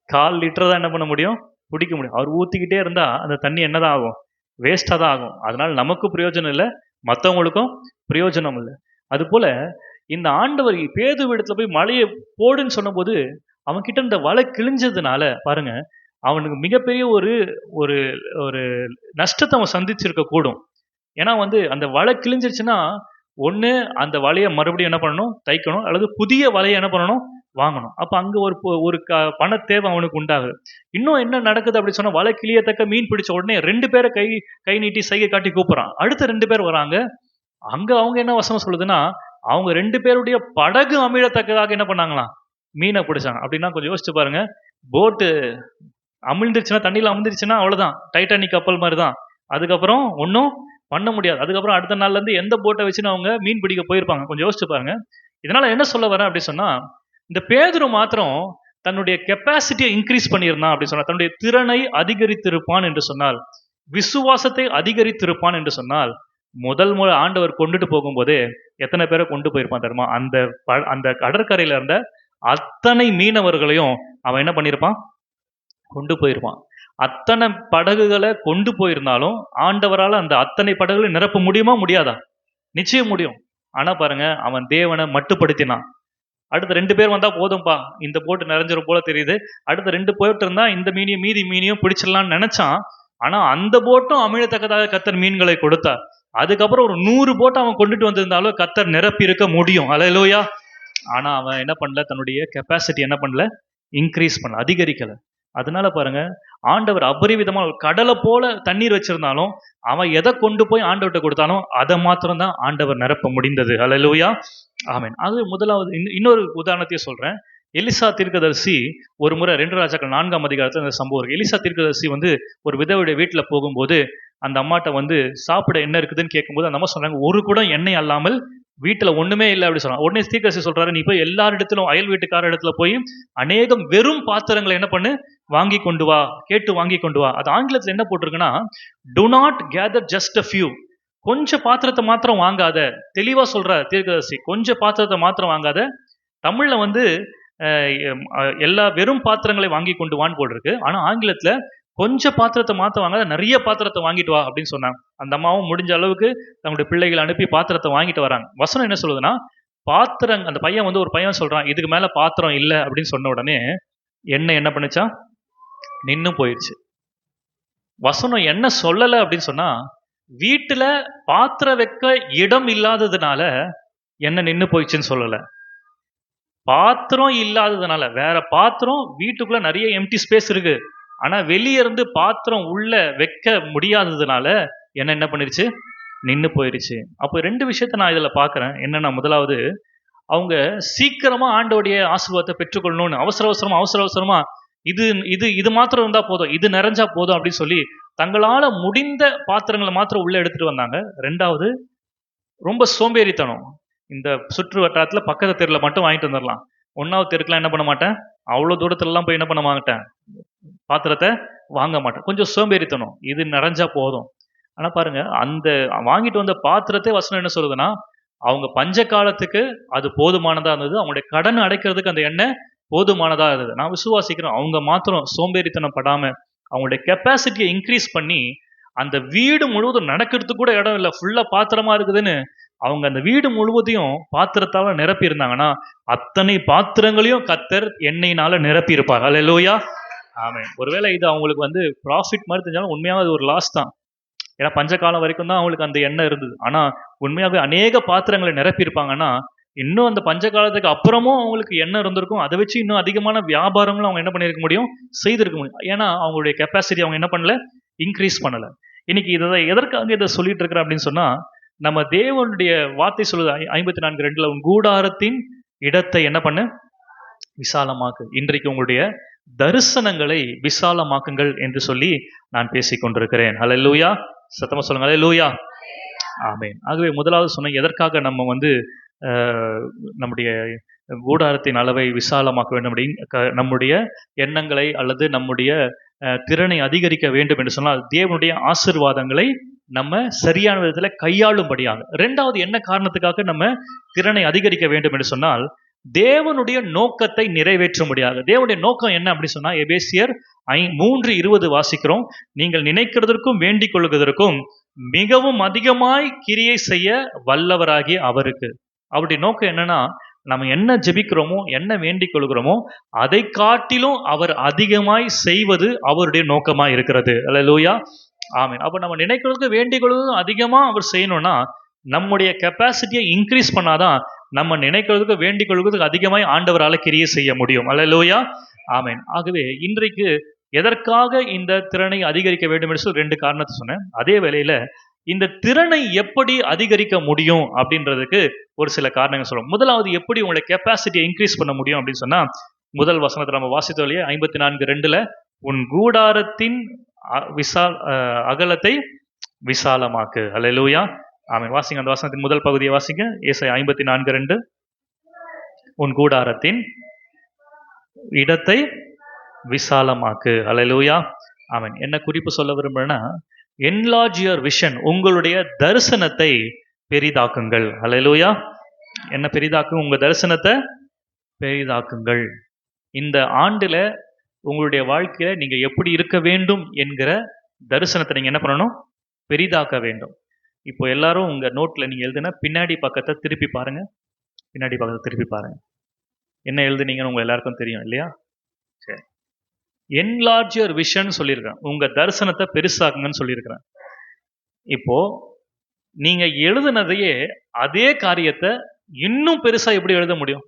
1/4 லிட்டர் தான் என்ன பண்ண முடியும், பிடிக்க முடியும். அவர் ஊத்திக்கிட்டே இருந்தா அந்த தண்ணி என்னதான் ஆகும், வேஸ்டா தான் ஆகும். அதனால நமக்கும் பிரயோஜனம் இல்லை, மற்றவங்களுக்கும் பிரயோஜனம் இல்லை. அது போல இந்த ஆண்டவர் பேதுருவிடத்துல போய் மலையை போடுன்னு சொன்னபோது அவன் கிட்ட இந்த வலை கிழிஞ்சதுனால பாருங்க, அவனுக்கு மிகப்பெரிய ஒரு ஒரு ஒரு நஷ்டத்தை அவன் சந்திச்சிருக்க கூடும். ஏன்னா வந்து அந்த வலை கிழிஞ்சிருச்சுன்னா, ஒண்ணு அந்த வலையை மறுபடியும் என்ன பண்ணணும், தைக்கணும், அல்லது புதிய வலையை என்ன பண்ணணும், வாங்கணும். அப்ப அங்க ஒரு பண தேவை அவனுக்கு உண்டாகுது. இன்னும் என்ன நடக்குது அப்படி சொன்னா, வலை கிளியத்தக்க மீன் பிடிச்ச உடனே 2 பேரை கை நீட்டி சைகை காட்டி கூப்பிடுறான். அடுத்த 2 பேர் வராங்க. அங்க அவங்க என்ன வசனம் சொல்லுதுன்னா, அவங்க 2 பேருடைய படகு அமிழத்தக்கதாக என்ன பண்ணாங்களாம்? மீனை பிடிச்சாங்க. அப்படின்னா கொஞ்சம் யோசிச்சு பாருங்க. போட்டு அமிழ்ந்துருச்சுன்னா, தண்ணியில அமிழ்ந்துருச்சுன்னா அவ்வளவுதான். டைட்டானிக் கப்பல் மாதிரி தான். அதுக்கப்புறம் ஒன்றும் பண்ண முடியாது. அதுக்கப்புறம் அடுத்த நாள்ல இருந்து எந்த போட்டை வச்சுன்னு அவங்க மீன் பிடிக்க போயிருப்பாங்க. கொஞ்சம் யோசிச்சு பாருங்க. இதனால என்ன சொல்ல வரேன் அப்படி சொன்னா, இந்த பேதுரு மாத்திரம் தன்னுடைய கெப்பாசிட்டியை இன்க்ரீஸ் பண்ணியிருந்தான் அப்படி சொன்னா, தன்னுடைய திறனை அதிகரித்திருப்பான் என்று சொன்னால், விசுவாசத்தை அதிகரித்திருப்பான் என்று சொன்னால், முதல் முறை ஆண்டவர் கொண்டுட்டு போகும்போதே எத்தனை பேரை கொண்டு போயிருப்பான் தெரியுமா? அந்த கடற்கரையில இருந்த அத்தனை மீனவர்களையும் அவன் என்ன பண்ணியிருப்பான்? கொண்டு போயிருப்பான். அத்தனை படகுகளை கொண்டு போயிருந்தாலும் ஆண்டவரால் அந்த அத்தனை படகுகளை நிரப்ப முடியுமா முடியாதா? நிச்சயம் முடியும். ஆனா பாருங்க, அவன் தேவனை மட்டுப்படுத்தினான். அடுத்த 2 பேர் வந்தா போதும்பா, இந்த போட்டு நிறைஞ்சிரும் போல தெரியுது, அடுத்த 2 போட்டு இருந்தா இந்த மீதி மீனையும் பிடிச்சிடலாம்னு நினைச்சான். ஆனா அந்த போட்டும் அமிழத்தக்கதாக கர்த்தர் மீன்களை கொடுத்தார். அதுக்கப்புறம் ஒரு 100 போட்டை அவன் கொண்டுட்டு வந்திருந்தாலும் கர்த்தர் நிரப்பி இருக்க முடியும். அல்லேலூயா. ஆனா அவன் என்ன பண்ணல? தன்னுடைய கெப்பாசிட்டி என்ன பண்ணல? இன்க்ரீஸ் பண்ணல, அதிகரிக்கல. அதனால பாருங்க, ஆண்டவர் அபரிவிதமா கடலை போல தண்ணீர் வச்சிருந்தாலும் அவன் எதை கொண்டு போய் ஆண்டவர்கிட்ட கொடுத்தாலும் அதை மாத்திரம் தான் ஆண்டவர் நிரப்ப முடிந்தது. அல்லேலூயா. ஆமென். அது முதலாவது. இன்னொரு உதாரணத்தையும் சொல்றேன். எலிசா தீர்க்கதரிசி ஒரு முறை 2 ராஜாக்கள் 4ஆம் அதிகாரத்துல இந்த சம்பவம் இருக்கு. எலிசா தீர்க்கதரிசி ஒரு விதவையுடைய வீட்டுல போகும்போது அந்த அம்மாட்ட சாப்பிட என்ன இருக்குதுன்னு கேட்கும்போது அந்த அம்மா சொன்னாங்க, ஒரு குடம் எண்ணெய் அல்லாமல் வீட்டுல ஒண்ணுமே இல்லை அப்படி சொன்னாங்க. உடனே தீர்க்கதரிசி சொல்றாரு, நீ போய் எல்லாரிடத்திலும் அயல் வீட்டுக்கார இடத்துல போய் அநேகம் வெறும் பாத்திரங்களை என்ன பண்ணு? வாங்கி கொண்டு வா, கேட்டு வாங்கி கொண்டு வா. அது ஆங்கிலத்துல என்ன போட்டிருக்குன்னா, do not gather just a few. கொஞ்சம் பாத்திரத்தை மாத்திரம் வாங்காத. தெளிவா சொல்ற தீர்க்கதரிசி, கொஞ்சம் பாத்திரத்தை மாத்திரம் வாங்காத. தமிழ்ல எல்லா வெறும் பாத்திரங்களை வாங்கி கொண்டு வான்னு போட்டிருக்கு. ஆனா ஆங்கிலத்துல கொஞ்சம் பாத்திரத்தை மாத்த வாங்காத, நிறைய பாத்திரத்தை வாங்கிட்டு வா அப்படின்னு சொன்னாங்க. அந்த அம்மாவும் முடிஞ்ச அளவுக்கு தங்களுடைய பிள்ளைகளை அனுப்பி பாத்திரத்தை வாங்கிட்டு வராங்க. வசனம் என்ன சொல்லுதுன்னா, அந்த பையன் ஒரு பையன் சொல்றான், இதுக்கு மேல பாத்திரம் இல்லை அப்படின்னு சொன்ன உடனே எண்ணெய் என்ன பண்ணுச்சா? நின்னு போயிடுச்சு. வசனம் என்ன சொல்லல அப்படின்னு சொன்னா, வீட்டுல பாத்திரம் வைக்க இடம் இல்லாததுனால என்ன நின்னு போயிடுச்சுன்னு சொல்லல. பாத்திரம் இல்லாததுனால, வேற பாத்திரம் வீட்டுக்குள்ள நிறைய எம்டி ஸ்பேஸ் இருக்கு, ஆனா வெளியே இருந்து பாத்திரம் உள்ள வைக்க முடியாததுனால என்ன பண்ணிருச்சு? நின்னு போயிருச்சு. அப்போ 2 விஷயத்த நான் இதுல பாக்குறேன். என்னன்னா, முதலாவது, அவங்க சீக்கிரமா ஆண்டோடைய ஆசீர்வாதத்தை பெற்றுக்கொள்ளணும்னு அவசரமா இது மாத்திரம் இருந்தா போதும், இது நிறைஞ்சா போதும் அப்படின்னு சொல்லி தங்களால முடிந்த பாத்திரங்களை மாத்திரம் உள்ள எடுத்துட்டு வந்தாங்க. 2வது, ரொம்ப சோம்பேறித்தனம். இந்த சுற்று வட்டாரத்துல பக்கத்து தெருல மட்டும் வாங்கிட்டு வந்துடலாம். 1வது தெருக்குலாம் என்ன பண்ண மாட்டேன், அவ்வளவு தூரத்துல எல்லாம் போய் என்ன பண்ண மாட்டேன், பாத்திரத்தை வாங்க மாட்டேன். கொஞ்சம் சோம்பேறித்தனம், இது நிறைஞ்சா போதும். ஆனா பாருங்க, அந்த வாங்கிட்டு வந்த பாத்திரத்தை வசனம் என்ன சொல்லுதுன்னா, அவங்க பஞ்ச காலத்துக்கு அது போதுமானதா இருந்தது, அவங்களுடைய கடன் அடைக்கிறதுக்கு அந்த எண்ணெய் போதுமானதா இருந்தது. நான் விசுவாசிக்கிறேன், அவங்க மாத்திரம் சோம்பேறித்தனம் படாம அவங்களுடைய கெப்பாசிட்டியை இன்க்ரீஸ் பண்ணி, அந்த வீடு முழுவதும் நடக்கிறதுக்கு கூட இடம் இல்லை, ஃபுல்லா பாத்திரமா இருக்குதுன்னு அவங்க அந்த வீடு முழுவதையும் பாத்திரத்தால நிரப்பி இருந்தாங்கன்னா, அத்தனை பாத்திரங்களையும் கர்த்தர் எண்ணெயினால நிரப்பி இருப்பார். அல்லேலூயா. ஆமென். ஒருவேளை இது அவங்களுக்கு ப்ராஃபிட் மாதிரி தெரிஞ்சாலும் உண்மையாக அது ஒரு லாஸ் தான். ஏன்னா பஞ்சகாலம் வரைக்கும் தான் அவங்களுக்கு அந்த எண்ணெய் இருந்தது. ஆனா உண்மையாகவே அநேக பாத்திரங்களை நிரப்பி இருப்பாங்கன்னா, இன்னும் அந்த பஞ்ச காலத்துக்கு அப்புறமும் அவங்களுக்கு எண்ணெய் இருந்திருக்கும். அதை வச்சு இன்னும் அதிகமான வியாபாரங்களும் அவங்க என்ன பண்ணிருக்க முடியும்? செய்திருக்க முடியும். ஏன்னா அவங்களுடைய கெப்பாசிட்டி அவங்க என்ன பண்ணல? இன்க்ரீஸ் பண்ணல. இன்னைக்கு எதற்காக இதை சொல்லிட்டு இருக்கிறேன் அப்படின்னு சொன்னா, நம்ம தேவனுடைய வார்த்தை சொல்லுது 54:2, உன் கூடாரத்தின் இடத்தை என்ன பண்ணு? விசாலமாக்கு. இன்றைக்கு உங்களுடைய தரிசனங்களை விசாலமாக்குங்கள் என்று சொல்லி நான் பேசிக் கொண்டிருக்கிறேன். ஹல்லேலூயா. சத்தமா சொல்லுங்க, ஹல்லேலூயா. ஆமென். ஆகவே முதலாவது சொன்ன, எதற்காக நம்ம நம்முடைய கூடாரத்தின் அளவை விசாலமாக்க வேண்டும், நம்முடைய எண்ணங்களை அல்லது நம்முடைய திறனை அதிகரிக்க வேண்டும் என்று சொன்னால், தேவனுடைய ஆசீர்வாதங்களை நம்ம சரியான விதத்தில் கையாளும்படியாக. 2வது, என்ன காரணத்துக்காக நம்ம திறனை அதிகரிக்க வேண்டும் என்று சொன்னால், தேவனுடைய நோக்கத்தை நிறைவேற்றும்படியாக. தேவனுடைய நோக்கம் என்ன அப்படி சொன்னா, எபேசியர் 3:20 வாசிக்கிறோம், நீங்கள் நினைக்கிறதற்கும் வேண்டிக் கொள்வதற்கும் மிகவும் அதிகமாய் கிரியை செய்ய வல்லவராகிய அவருக்கு. அவருடைய நோக்கம் என்னன்னா, நம்ம என்ன ஜெபிக்கிறோமோ, என்ன வேண்டிக் கொள்கிறோமோ, அதை காட்டிலும் அவர் அதிகமாய் செய்வது அவருடைய நோக்கமாய் இருக்கிறது. அல்லேலூயா. ஆமென். அப்ப நம்ம நினைக்கிறதுக்கு வேண்டிக் கொள்வதும் அதிகமா அவர் செய்யணும்னா, நம்முடைய கெப்பாசிட்டியை இன்க்ரீஸ் பண்ணாதான் நம்ம நினைக்கிறதுக்கு வேண்டிக் கொள்வதற்கு அதிகமாய் ஆண்டவரால் கிரியை செய்ய முடியும். அல்லேலூயா, ஆமென். ஆகவே இன்றைக்கு எதற்காக இந்த திறனை அதிகரிக்க வேண்டும் என்று சொல்லி 2 காரணத்தை சொன்னேன். அதே வேளையில இந்த திறனை எப்படி அதிகரிக்க முடியும் அப்படின்றதுக்கு ஒரு சில காரணங்கள் சொல்லுவோம். முதலாவது, எப்படி உங்களுடைய கெப்பாசிட்டியை இன்க்ரீஸ் பண்ண முடியும் அப்படின்னு சொன்னா, முதல் வசனத்தை நம்ம வாசித்தோம் இல்லையா, 54:2, உன் கூடாரத்தின் அகலத்தை விசாலமாக்கு. அல்லேலூயா, ஆமென். வாசிங்க அந்த வசனத்தின் முதல் பகுதியை வாசிங்க. ஏசாயா 54:2, உன் கூடாரத்தின் இடத்தை விசாலமாக்கு. அல்லேலூயா, ஆமென். என்ன குறிப்பு சொல்ல விரும்புறேன்னா, enlarge your vision, உங்களுடைய தரிசனத்தை பெரிதாக்குங்கள். அல்லேலூயா, என்ன பெரிதாக்கும்? உங்க தரிசனத்தை பெரிதாக்குங்கள். இந்த ஆண்டுல உங்களுடைய வாழ்க்கையில நீங்க எப்படி இருக்க வேண்டும் என்கிற தரிசனத்தை நீங்க என்ன பண்ணணும்? பெரிதாக்க வேண்டும். இப்போ எல்லாரும் உங்க நோட்ல நீங்க எழுதுன பின்னாடி பக்கத்தை திருப்பி பாருங்க. பின்னாடி பக்கத்தை திருப்பி பாருங்க. என்ன எழுதுனீங்கன்னு உங்க எல்லாருக்கும் தெரியும் இல்லையா? சரி. enlarge your vision சொல்லியிருக்கேன். உங்க தரிசனத்தை பெருசாக்குங்கன்னு சொல்லியிருக்கிறேன். இப்போ நீங்க எழுதுனதையே அதே காரியத்தை இன்னும் பெருசா எப்படி எழுத முடியும்?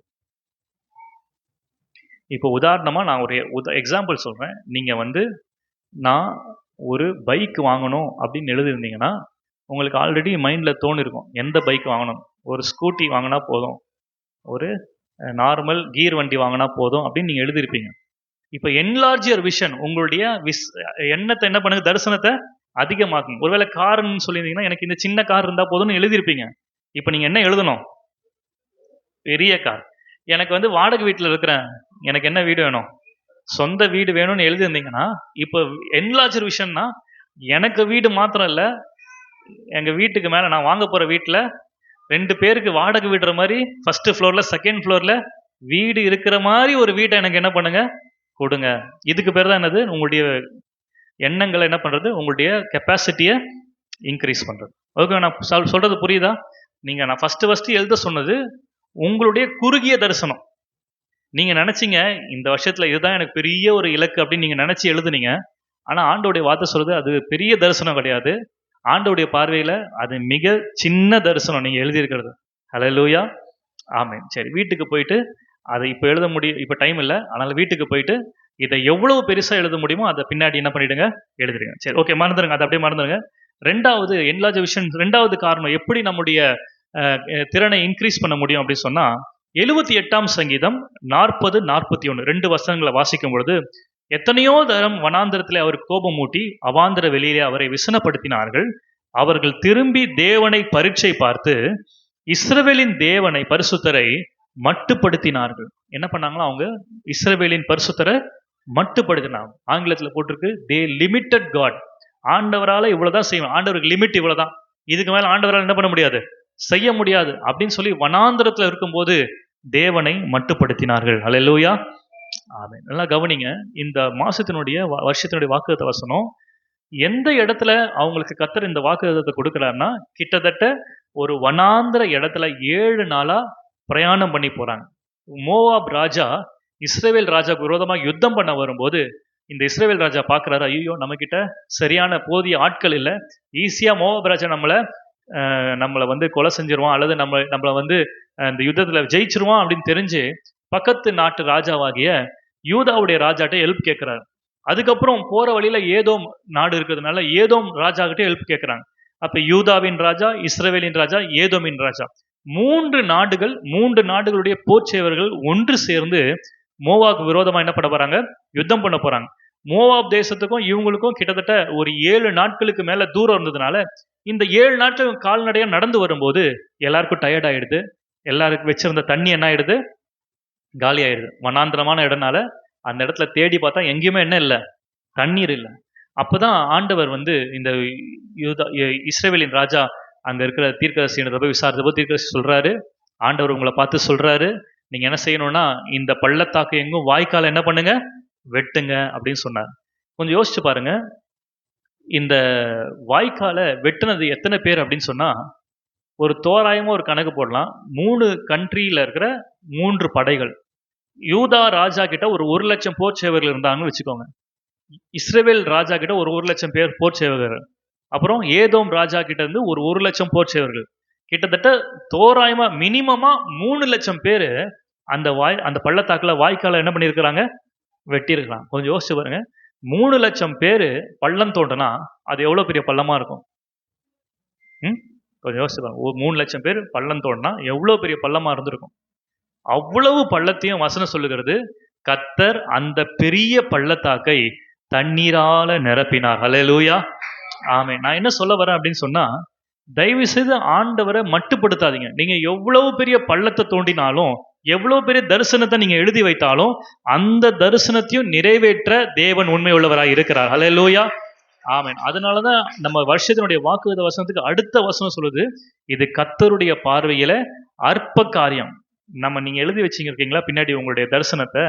இப்போ உதாரணமா நான் ஒரு எக்ஸாம்பிள் சொல்றேன். நீங்க நான் ஒரு பைக் வாங்கணும் அப்படின்னு எழுதிருந்தீங்கன்னா, உங்களுக்கு ஆல்ரெடி மைண்ட்ல தோணிருக்கும் எந்த பைக் வாங்கணும். ஒரு ஸ்கூட்டி வாங்கினா போதும், ஒரு நார்மல் கீர் வண்டி வாங்கினா போதும் அப்படின்னு நீங்க எழுதியிருப்பீங்க. இப்போ enlarge your vision, உங்களுடைய எண்ணத்தை என்ன பண்ணுங்க? தரிசனத்தை அதிகமாக்குங்க. ஒருவேளை கார்னு சொல்லியிருந்தீங்கன்னா, எனக்கு இந்த சின்ன கார் இருந்தா போதும்னு எழுதியிருப்பீங்க. இப்போ நீங்க என்ன எழுதணும்? பெரிய கார். எனக்கு வாடகை வீட்டில் இருக்கிறேன், எனக்கு என்ன வீடு வேணும்? சொந்த வீடு வேணும்னு எழுதியிருந்தீங்கன்னா, இப்போ enlarge your visionனா, எனக்கு வீடு மாத்திரம் இல்லை, எங்க வீட்டுக்கு மேல நான் வாங்க போற வீட்டில் 2 பேருக்கு வாடகை விடுற மாதிரி ஃபர்ஸ்ட் ஃப்ளோர்ல செகண்ட் ஃப்ளோர்ல வீடு இருக்கிற மாதிரி ஒரு வீட்டை எனக்கு என்ன பண்ணுங்க? கொடுங்க. இதுக்கு பேர் தான் என்னது? உங்களுடைய எண்ணங்களை என்ன பண்றது? உங்களுடைய கெப்பாசிட்டியை இன்க்ரீஸ் பண்றது. ஓகே, நான் சொல்றது புரியுதா? நான் ஃபர்ஸ்ட் எழுத சொன்னது உங்களுடைய குறுகிய தரிசனம். நீங்க நினைச்சீங்க இந்த வருஷத்துல இதுதான் எனக்கு பெரிய ஒரு இலக்கு அப்படின்னு நீங்க நினைச்சு எழுதுனீங்க. ஆனா ஆண்டோடைய வார்த்தை சொல்றது அது பெரிய தரிசனம் கிடையாது. ஆண்டோடைய பார்வையில அது மிக சின்ன தரிசனம் நீங்க எழுதியிருக்கிறது. ஹல்லேலூயா, ஆமென். சரி, வீட்டுக்கு போயிட்டு அதை இப்போ எழுத முடியும், இப்போ டைம் இல்லை, அதனால வீட்டுக்கு போயிட்டு இதை எவ்வளவு பெருசா எழுத முடியுமோ அதை பின்னாடி என்ன பண்ணிடுங்க? எழுதுறீங்க. சரி, ஓகே, மறந்துடுங்க, அதை அப்படியே மறந்துடுங்க. ரெண்டாவது, enlarge vision, ரெண்டாவது காரணம் எப்படி நம்முடைய திறனை இன்க்ரீஸ் பண்ண முடியும் அப்படின்னு சொன்னா, 78ஆம் சங்கீதம் 40-41 2 வசனங்களை வாசிக்கும் பொழுது, எத்தனையோ தரம் வனாந்திரத்திலே அவர் கோபம் மூட்டி அவாந்திர வெளியிலே அவரை விசனப்படுத்தினார்கள். அவர்கள் திரும்பி தேவனை பரீட்சை பார்த்து இஸ்ரவேலின் தேவனை பரிசுத்தரை மட்டுப்படுத்தினார்கள். என்ன பண்ணாங்களா? அவங்க இஸ்ரவேலின் பரிசுத்தரை மட்டுப்படுத்தினாங்க. ஆங்கிலத்தில் போட்டிருக்கு, தே லிமிட்டட் காட். ஆண்டவரால இவ்வளவுதான் செய்யும், ஆண்டவருக்கு லிமிட் இவ்வளவுதான், இதுக்கு மேல ஆண்டவரால் என்ன பண்ண முடியாது, செய்ய முடியாது அப்படின்னு சொல்லி வனாந்திரத்துல இருக்கும்போது தேவனை மட்டுப்படுத்தினார்கள். அல்லேலூயா, ஆமென். நல்லா கவனிங்க, இந்த மாசத்தினுடைய வருஷத்தினுடைய வாக்குத்தத்த வசனம் எந்த இடத்துல அவங்களுக்கு கர்த்தர் இந்த வாக்குத்தத்தத்தை கொடுக்கிறாருன்னா, கிட்டத்தட்ட ஒரு வனாந்திர இடத்துல 7 நாளா பிரயாணம் பண்ணி போறாங்க. மோவாப் ராஜா இஸ்ரவேல் ராஜாவுக்கு விரோதமாக யுத்தம் பண்ண வரும்போது இந்த இஸ்ரவேல் ராஜா பார்க்குறாரு, ஐயோ நம்ம கிட்ட சரியான போதிய ஆட்கள் இல்லை, ஈஸியா மோவாப் ராஜா நம்மளை கொலை செஞ்சிருவான் அல்லது நம்மளை இந்த யுத்தத்துல ஜெயிச்சிருவான் அப்படின்னு தெரிஞ்சு பக்கத்து நாட்டு ராஜாவாகிய யூதாவுடைய ராஜாட்ட ஹெல்ப் கேட்கிறாரு. அதுக்கப்புறம் போற வழியில ஏதோம் நாடு இருக்கிறதுனால ஏதோம் ராஜா கிட்ட ஹெல்ப் கேட்கிறாங்க. அப்ப யூதாவின் ராஜா, இஸ்ரவேலின் ராஜா, ஏதோமின் ராஜா, 3 நாடுகள், 3 நாடுகளுடைய போர்ச்சேவர்கள் ஒன்று சேர்ந்து மோவாக்கு விரோதமா என்ன பண்ண போறாங்க? யுத்தம் பண்ண போறாங்க. மோவாப் தேசத்துக்கும் இவங்களுக்கும் கிட்டத்தட்ட ஒரு 7 நாட்களுக்கு மேல தூரம் இருந்ததுனால இந்த 7 நாட்கள் கால்நடையா நடந்து வரும்போது எல்லாருக்கும் டயர்ட் ஆயிடுது. எல்லாருக்கும் வச்சிருந்த தண்ணி என்ன ஆயிடுது? காலி ஆயிடுது. வனாந்திரமான இடம்னால அந்த இடத்துல தேடி பார்த்தா எங்கேயுமே என்ன இல்லை? தண்ணீர் இல்லை. அப்பதான் ஆண்டவர் இந்த இஸ்ரவேலின் ராஜா அங்க இருக்கிற தீர்க்கதரிசியினரை போய் விசாரித்தப்போ தீர்க்கதரிசி சொல்றாரு, ஆண்டவர் உங்களை பார்த்து சொல்றாரு, நீங்க என்ன செய்யணும்னா இந்த பள்ளத்தாக்கு எங்கும் வாய்க்கால என்ன பண்ணுங்க? வெட்டுங்க அப்படின்னு சொன்னார். கொஞ்சம் யோசிச்சு பாருங்க, இந்த வாய்க்கால வெட்டுனது எத்தனை பேர் அப்படின்னு சொன்னா, ஒரு தோராயமா ஒரு கணக்கு போடலாம். 3 கண்ட்ரியில இருக்கிற 3 படைகள். யூதா ராஜா கிட்ட ஒரு 1,00,000 போர் சேவகர்கள் இருந்தாங்கன்னு வச்சுக்கோங்க. இஸ்ரவேல் ராஜா கிட்ட ஒரு 1,00,000 பேர் போர் சேவகர்கள். அப்புறம் ஏதோம் ராஜா கிட்ட இருந்து ஒரு 1,00,000 போர் சேவகர்கள். கிட்டத்தட்ட தோராயமா மினிமமா 3 லட்சம் பேர் அந்த பள்ளத்தாக்குல வாய்க்கால என்ன பண்ணியிருக்கிறாங்க, வெட்டியிருக்கலாம். கொஞ்சம் யோசிச்சு பாருங்க. 3 லட்சம் பேர் பள்ளம் தோண்டினா அது எவ்வளவு பெரிய பள்ளமா இருக்கும்? கொஞ்சம் யோசிச்சு பாருங்க. 3 லட்சம் பேர் பள்ளம் தோண்டினா எவ்வளவு பெரிய பள்ளமா இருந்திருக்கும். அவ்வளவு பள்ளத்தையும் வசனம் சொல்லுகிறது, கர்த்தர் அந்த பெரிய பள்ளத்தாக்கை தண்ணீரால நிரப்பினார். ஹல்லேலூயா, ஆமென். நான் என்ன சொல்ல வரேன் அப்படின்னு சொன்னா, தயவு செய்து ஆண்டவரை மட்டுப்படுத்தாதீங்க. நீங்க எவ்வளவு பெரிய பள்ளத்தை தோண்டினாலும், எவ்வளவு பெரிய தரிசனத்தை நீங்க எழுதி வைத்தாலும், அந்த தரிசனத்தையும் நிறைவேற்ற தேவன் உண்மை உள்ளவராய் இருக்கிறார். ஹல்லேலூயா, ஆமென். அதனாலதான் நம்ம வருஷத்தினுடைய வாக்குறுதி வசனத்துக்கு அடுத்த வசனம் சொல்லுது, இது கர்த்தருடைய பார்வையில அற்ப காரியம். நீங்க எழுதி வச்சிருக்கீங்களா பின்னாடி உங்களுடைய தரிசனத்தை?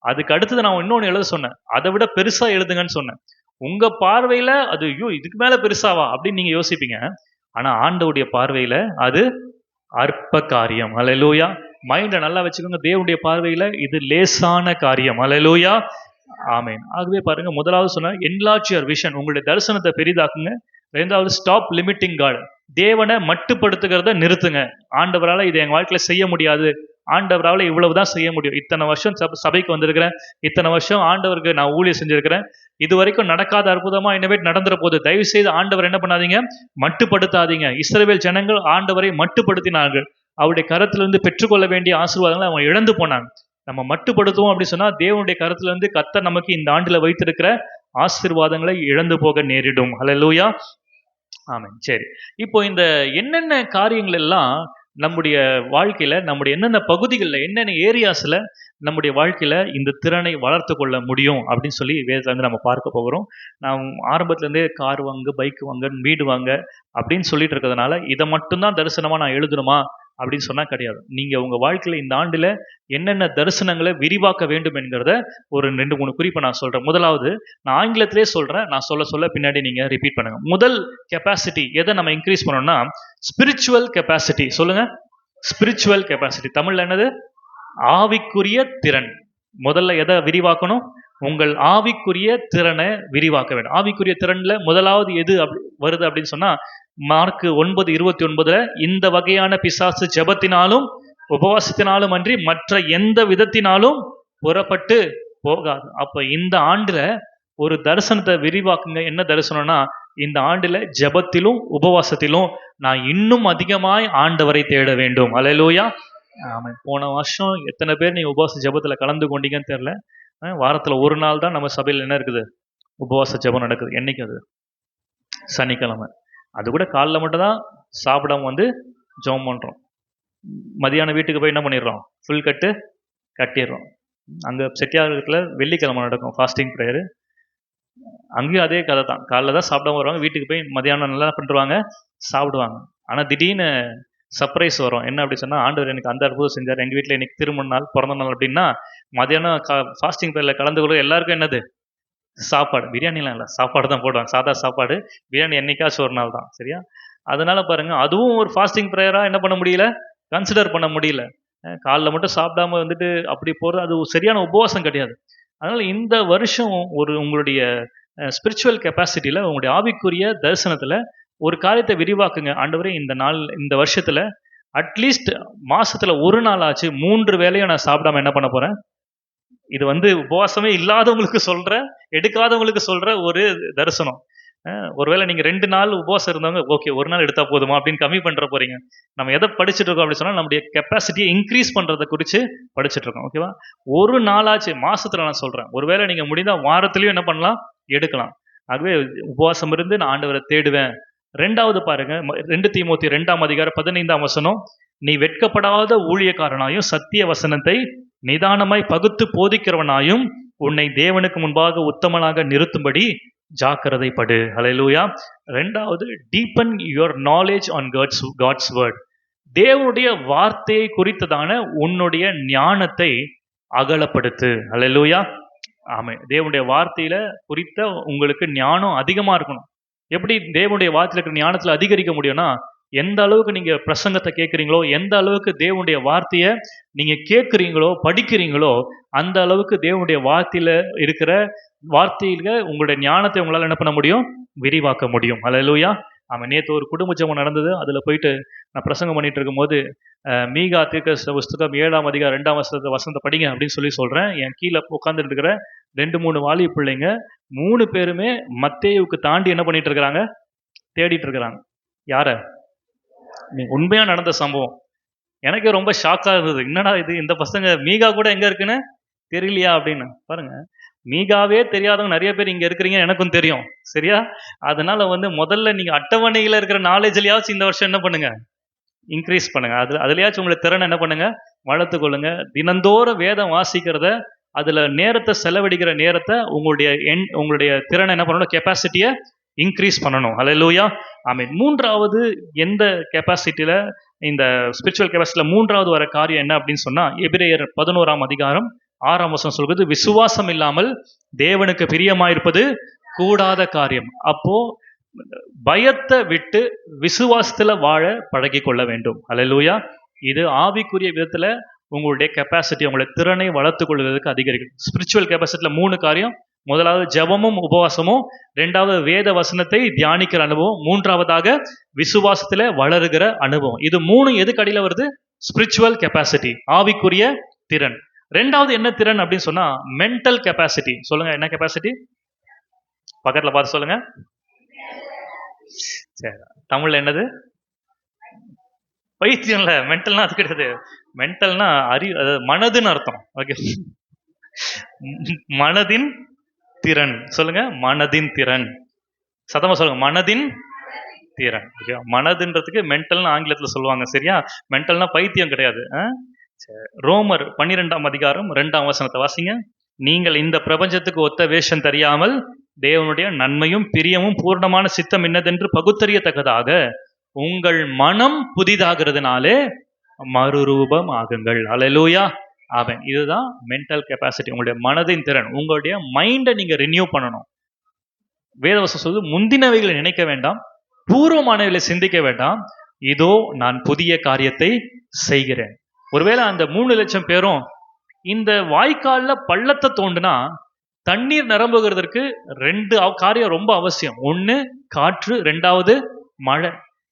அதுக்கு அடுத்தது நான் இன்னொன்னு எழுத சொன்னேன், அதை விட பெருசா எழுதுங்கன்னு சொன்னேன். உங்க பார்வையில அது ஐயோ இதுக்கு மேல பெருசாவா அப்படின்னு நீங்க யோசிப்பீங்க. ஆனா ஆண்டவருடைய பார்வையில அது அற்ப காரியம். ஹல்லேலூயா, மைண்ட நல்லா வச்சுக்கோங்க. தேவனுடைய பார்வையில இது லேசான காரியம். ஹல்லேலூயா, ஆமென். ஆகவே பாருங்க, முதலாவது சொன்ன என்லார்ஜ் யுவர் விஷன், உங்களுடைய தரிசனத்தை பெரிதாக்குங்க. இரண்டாவது ஸ்டாப் லிமிட்டிங் காட், தேவனை மட்டுப்படுத்துகிறத நிறுத்துங்க. ஆண்டவரால இதை எங்க வாழ்க்கையில செய்ய முடியாது, ஆண்டவரால இவ்வளவுதான் செய்ய முடியும். இத்தனை வருஷம் சபைக்கு வந்திருக்கிறேன், இத்தனை வருஷம் ஆண்டவருக்கு நான் ஊழியம் செஞ்சிருக்கிறேன், இது வரைக்கும் நடக்காத அற்புதமா இனிமேல் நடந்துற போது. தயவு செய்து ஆண்டவர் என்ன பண்ணாதீங்க, மட்டுப்படுத்தாதீங்க. இஸ்ரவேல் ஜனங்கள் ஆண்டவரை மட்டுப்படுத்தினார்கள். அவருடைய கரத்திலிருந்து பெற்றுக்கொள்ள வேண்டிய ஆசீர்வாதங்களை அவங்க இழந்து போனாங்க. நம்ம மட்டுப்படுத்துவோம் அப்படின்னு சொன்னா தேவனுடைய கரத்திலிருந்து கர்த்தர் நமக்கு இந்த ஆண்டுல வைத்திருக்கிற ஆசீர்வாதங்களை இழந்து போக நேரிடும். ஹல்லேலூயா, ஆமென். சரி, இப்போ இந்த என்னென்ன காரியங்கள் எல்லாம் நம்முடைய வாழ்க்கையில, நம்முடைய என்னென்ன பகுதிகளில், என்னென்ன ஏரியாஸ்ல நம்முடைய வாழ்க்கையில இந்த திறனை வளர்த்து கொள்ள முடியும் அப்படின்னு சொல்லி வேதத்துல வந்து நம்ம பார்க்க போகிறோம். நான் ஆரம்பத்துல இருந்தே கார் வாங்க, பைக் வாங்க, வீடு வாங்க அப்படின்னு சொல்லிட்டு இருக்கிறதுனால இதை மட்டும்தான் தரிசனமா நான் எழுதணுமா அப்படின்னு சொன்னா கிடையாது. நீங்க உங்க வாழ்க்கையில இந்த ஆண்டுல என்னென்ன தரிசனங்களை விரிவாக்க வேண்டும் என்கிறத ஒரு 2-3 குறிப்பை நான் சொல்றேன். முதலாவது, நான் ஆங்கிலத்திலே சொல்றேன், நான் சொல்ல பின்னாடி நீங்க ரிப்பீட் பண்ணுங்க. முதல் கெப்பாசிட்டி எதை நம்ம இன்க்ரீஸ் பண்ணோம்னா ஸ்பிரிச்சுவல் கெப்பாசிட்டி. சொல்லுங்க, ஸ்பிரிச்சுவல் கெப்பாசிட்டி. தமிழ்ல என்னது? ஆவிக்குரிய திறன். முதல்ல எதை விரிவாக்கணும்? உங்கள் ஆவிக்குரிய திறனை விரிவாக்க வேண்டும். ஆவிக்குரிய திறன்ல முதலாவது எது வருது அப்படின்னு சொன்னா மார்க் 9:29 இந்த வகையான பிசாசு ஜெபத்தினாலும் உபவாசத்தினாலும் அன்றி மற்ற எந்த விதத்தினாலும் புறப்பட்டு போகாது. அப்ப இந்த ஆண்டுல ஒரு தரிசனத்தை விரிவாக்குங்க. என்ன தரிசனம்னா, இந்த ஆண்டுல ஜெபத்திலும் உபவாசத்திலும் நான் இன்னும் அதிகமாய் ஆண்டவரை தேட வேண்டும். ஹல்லேலூயா, ஆமென். போன வருஷம் எத்தனை பேர் நீங்க உபவாச ஜெபத்துல கலந்து கொண்டீங்கன்னு தெரியல. வாரத்துல ஒரு நாள் தான் நம்ம சபையில் என்ன இருக்குது, உபவாச ஜெபம் நடக்குது. என்னைக்கு அது? சனிக்கிழமை. அது கூட காலைல மட்டும் தான் சாப்பிடாம வந்து ஜெபம் பண்றோம். மதியானம் வீட்டுக்கு போய் என்ன பண்ணிடுறோம், ஃபுல் கட்டிடுறோம். அங்க செட்டியாரத்துல வெள்ளிக்கிழமை நடக்கும் ஃபாஸ்டிங் ப்ரேயரு. அங்கேயும் அதே கதை தான். காலைல தான் சாப்பிடாம வருவாங்க, வீட்டுக்கு போய் மதியானம் நல்லா பண்ணிடுவாங்க, சாப்பிடுவாங்க. ஆனா திடீர்னு சர்ப்ரைஸ் வரும். என்ன அப்படி சொன்னா, ஆண்டவர் எனக்கு அந்த அற்புதம் செஞ்சார், எங்க வீட்டில் எனக்கு திருமண நாள், பிறந்த நாள் அப்படின்னா மதியானம் ஃபாஸ்டிங் ப்ரேயர்ல கலந்து கொள்ள எல்லாருக்கும் என்னது, சாப்பாடு. பிரியாணிலாம் இல்லை, சாப்பாடு தான் போடுவாங்க, சாதா சாப்பாடு. பிரியாணி என்னைக்காச்சும் ஒரு நாள் தான், சரியா? அதனால பாருங்க, அதுவும் ஒரு ஃபாஸ்டிங் ப்ரேயரா என்ன பண்ண முடியல, கன்சிடர் பண்ண முடியல. காலைல மட்டும் சாப்பிடாம வந்துட்டு அப்படி போகிறது அது சரியான உபவாசம் கிடையாது. அதனால இந்த வருஷம் உங்களுடைய ஸ்பிரிச்சுவல் கெப்பாசிட்டியில், உங்களுடைய ஆவிக்குரிய தரிசனத்தில் ஒரு காரியத்தை விரிவாக்குங்க. ஆண்டவரே, இந்த வருஷத்துல அட்லீஸ்ட் மாசத்துல ஒரு நாள் ஆச்சு 3 வேளையும் நான் சாப்பிடாம என்ன பண்ண போறேன். இது வந்து உபவாசமே இல்லாதவங்களுக்கு சொல்ற, எடுக்காதவங்களுக்கு சொல்ற ஒரு தரிசனம். ஒருவேளை நீங்க 2 நாள் உபவாசம் இருந்தவங்க, ஓகே ஒரு நாள் எடுத்தா போதுமா அப்படின்னு கம்மி பண்ற போறீங்க. நம்ம எதை படிச்சுட்டு இருக்கோம் அப்படின்னு சொன்னா, நம்முடைய கெப்பாசிட்டியை இன்க்ரீஸ் பண்றதை குறித்து படிச்சுட்டு இருக்கோம். ஓகேவா? ஒரு நாளாச்சு மாசத்துல நான் சொல்றேன். ஒருவேளை நீங்க முடிந்தா வாரத்திலயும் என்ன பண்ணலாம், எடுக்கலாம். ஆகவே உபவாசம் இருந்து நான் ஆண்டவரை தேடுவேன். 2வது பாருங்க, 2 தீமோத்தி 2:15 நீ வெட்கப்படாத ஊழியக்காரனாயும் சத்திய வசனத்தை நிதானமாய் பகுத்து போதிக்கிறவனாயும் உன்னை தேவனுக்கு முன்பாக உத்தமனாக நிறுத்தும்படி ஜாக்கிரதைப்படு. ஹல்லேலூயா. 2வது, deepen your knowledge on God's word. தேவனுடைய வார்த்தையை குறித்ததான உன்னுடைய ஞானத்தை அகலப்படுத்து. ஹல்லேலூயா, ஆமென். தேவனுடைய வார்த்தையில குறித்த உங்களுக்கு ஞானம் அதிகமா இருக்கணும். எப்படி தேவனுடைய வார்த்தையில இருக்கிற ஞானத்துல அதிகரிக்க முடியும்னா, எந்த அளவுக்கு நீங்க பிரசங்கத்தை கேட்குறீங்களோ, எந்த அளவுக்கு தேவனுடைய வார்த்தையை நீங்க கேட்குறீங்களோ, படிக்கிறீங்களோ, அந்த அளவுக்கு தேவனுடைய வார்த்தையில உங்களுடைய ஞானத்தை உங்களால் என்ன பண்ண முடியும், விரிவாக்க முடியும். ஹல்லேலூயா, ஆமாம். நேற்று ஒரு குடும்ப ஜெபம் நடந்தது. அதில் போயிட்டு நான் பிரசங்கம் பண்ணிட்டு இருக்கும்போது மீகா தீர்க்க புஸ்தகம் 7ஆம் அதிகாரம் 2ஆம் வசனத்தை படிங்க அப்படின்னு சொல்லி சொல்கிறேன். என் கீழே உட்காந்துட்டு இருக்கிற 2-3 வாலி பிள்ளைங்க 3 பேருமே மத்தேயுவுக்கு தாண்டி என்ன பண்ணிட்டு இருக்கிறாங்க, தேடிட்டு இருக்கிறாங்க. யார? உண்மையா நடந்த சம்பவம். எனக்கு ரொம்ப ஷாக்காக இருந்தது. என்னடா இது, இந்த பசங்க மீகா கூட எங்கே இருக்குன்னு தெரியலையா அப்படின்னு. பாருங்க, மீகாவே தெரியாதவங்க நிறைய பேர் இங்கே இருக்கிறீங்க, எனக்கும் தெரியும். சரியா? அதனால முதல்ல நீங்கள் அட்டவணையில் இருக்கிற நாலேஜ்லையாச்சும் இந்த வருஷம் என்ன பண்ணுங்க, இன்க்ரீஸ் பண்ணுங்க. அதுலயாச்சும் உங்களை திறனை என்ன பண்ணுங்க, வளர்த்து கொள்ளுங்க. தினந்தோறும் வேதம் வாசிக்கிறத, அதில் நேரத்தை செலவழிக்கிற நேரத்தை உங்களுடைய திறனை என்ன பண்ணணும், கெப்பாசிட்டியை இன்க்ரீஸ் பண்ணணும். ஹல்லேலூயா, ஆமென். மூன்றாவது எந்த கெப்பாசிட்டியில், இந்த ஸ்பிரிச்சுவல் கெப்பாசிட்டியில் மூன்றாவது வர காரியம் என்ன அப்படின்னு சொன்னால், எபிரேயர் 11ஆம் அதிகாரம் 6ஆம் வசனம் சொல்கிறது, விசுவாசம் இல்லாமல் தேவனுக்கு பிரியமாயிருப்பது கூடாத காரியம். அப்போ பயத்தை விட்டு விசுவாசத்துல வாழ பழகி கொள்ள வேண்டும். ஹல்லேலூயா. இது ஆவிக்குரிய விதத்துல உங்களுடைய கெப்பாசிட்டி, உங்களுடைய திறனை வளர்த்து கொள்வதற்கு அதிகரிக்கும். ஸ்பிரிச்சுவல் கெப்பாசிட்டியில் 3 காரியம். முதலாவது ஜெபமும் உபவாசமும், 2வது வேத வசனத்தை தியானிக்கிற அனுபவம், 3வதாக விசுவாசத்துல வளருகிற அனுபவம். இது 3 எதுக்கு அடியில் வருது? ஸ்பிரிச்சுவல் கெப்பாசிட்டி, ஆவிக்குரிய திறன். 2வது என்ன திறன் அப்படின்னு சொன்னா, மென்டல் கெப்பாசிட்டி. சொல்லுங்க, என்ன கெப்பாசிட்டி? பக்கத்துல பார்த்து சொல்லுங்க. சரி, தமிழ்ல என்னது? பைத்தியம் இல்ல, மென்டல்னா அது கிடையாது. மென்டல்னா மனதுன்னு அர்த்தம். ஓகே, மனதின் திறன். சொல்லுங்க, மனதின் திறன். சத்தமா சொல்லுங்க, மனதின் திறன். ஓகே, மனதுன்றதுக்கு மென்டல்னு ஆங்கிலத்தில் சொல்லுவாங்க. சரியா? மென்டல்னா பைத்தியம் கிடையாது. ரோமர் 12ஆம் அதிகாரம் 2ஆம் வசனத்தை வாசிங்க. நீங்கள் இந்த பிரபஞ்சத்துக்கு ஒத்த வேஷம் தெரியாமல் தேவனுடைய நன்மையும் பிரியமும் பூர்ணமான சித்தம் என்னதென்று பகுத்தறியத்தக்கதாக உங்கள் மனம் புதிதாகிறதுனாலே மறுரூபம் ஆகுங்கள். ஹல்லேலூயா, ஆமென். இதுதான் மென்டல் கெப்பாசிட்டி, உங்களுடைய மனதின் திறன். உங்களுடைய மைண்டை நீங்க ரினியூ பண்ணணும். வேதவசனம் சொல்லுது, முந்தினவைகளை நினைக்க வேண்டாம், பூர்வமானவைகளை சிந்திக்க வேண்டாம், இதோ நான் புதிய காரியத்தை செய்கிறேன். ஒருவேளை அந்த 3 லட்சம் பேரும் இந்த வாய்க்கால்ல பள்ளத்தை தோண்டுனா தண்ணீர் நிரம்புகிறதுக்கு 2 காரியம் ரொம்ப அவசியம். 1 காற்று, 2வது மழை.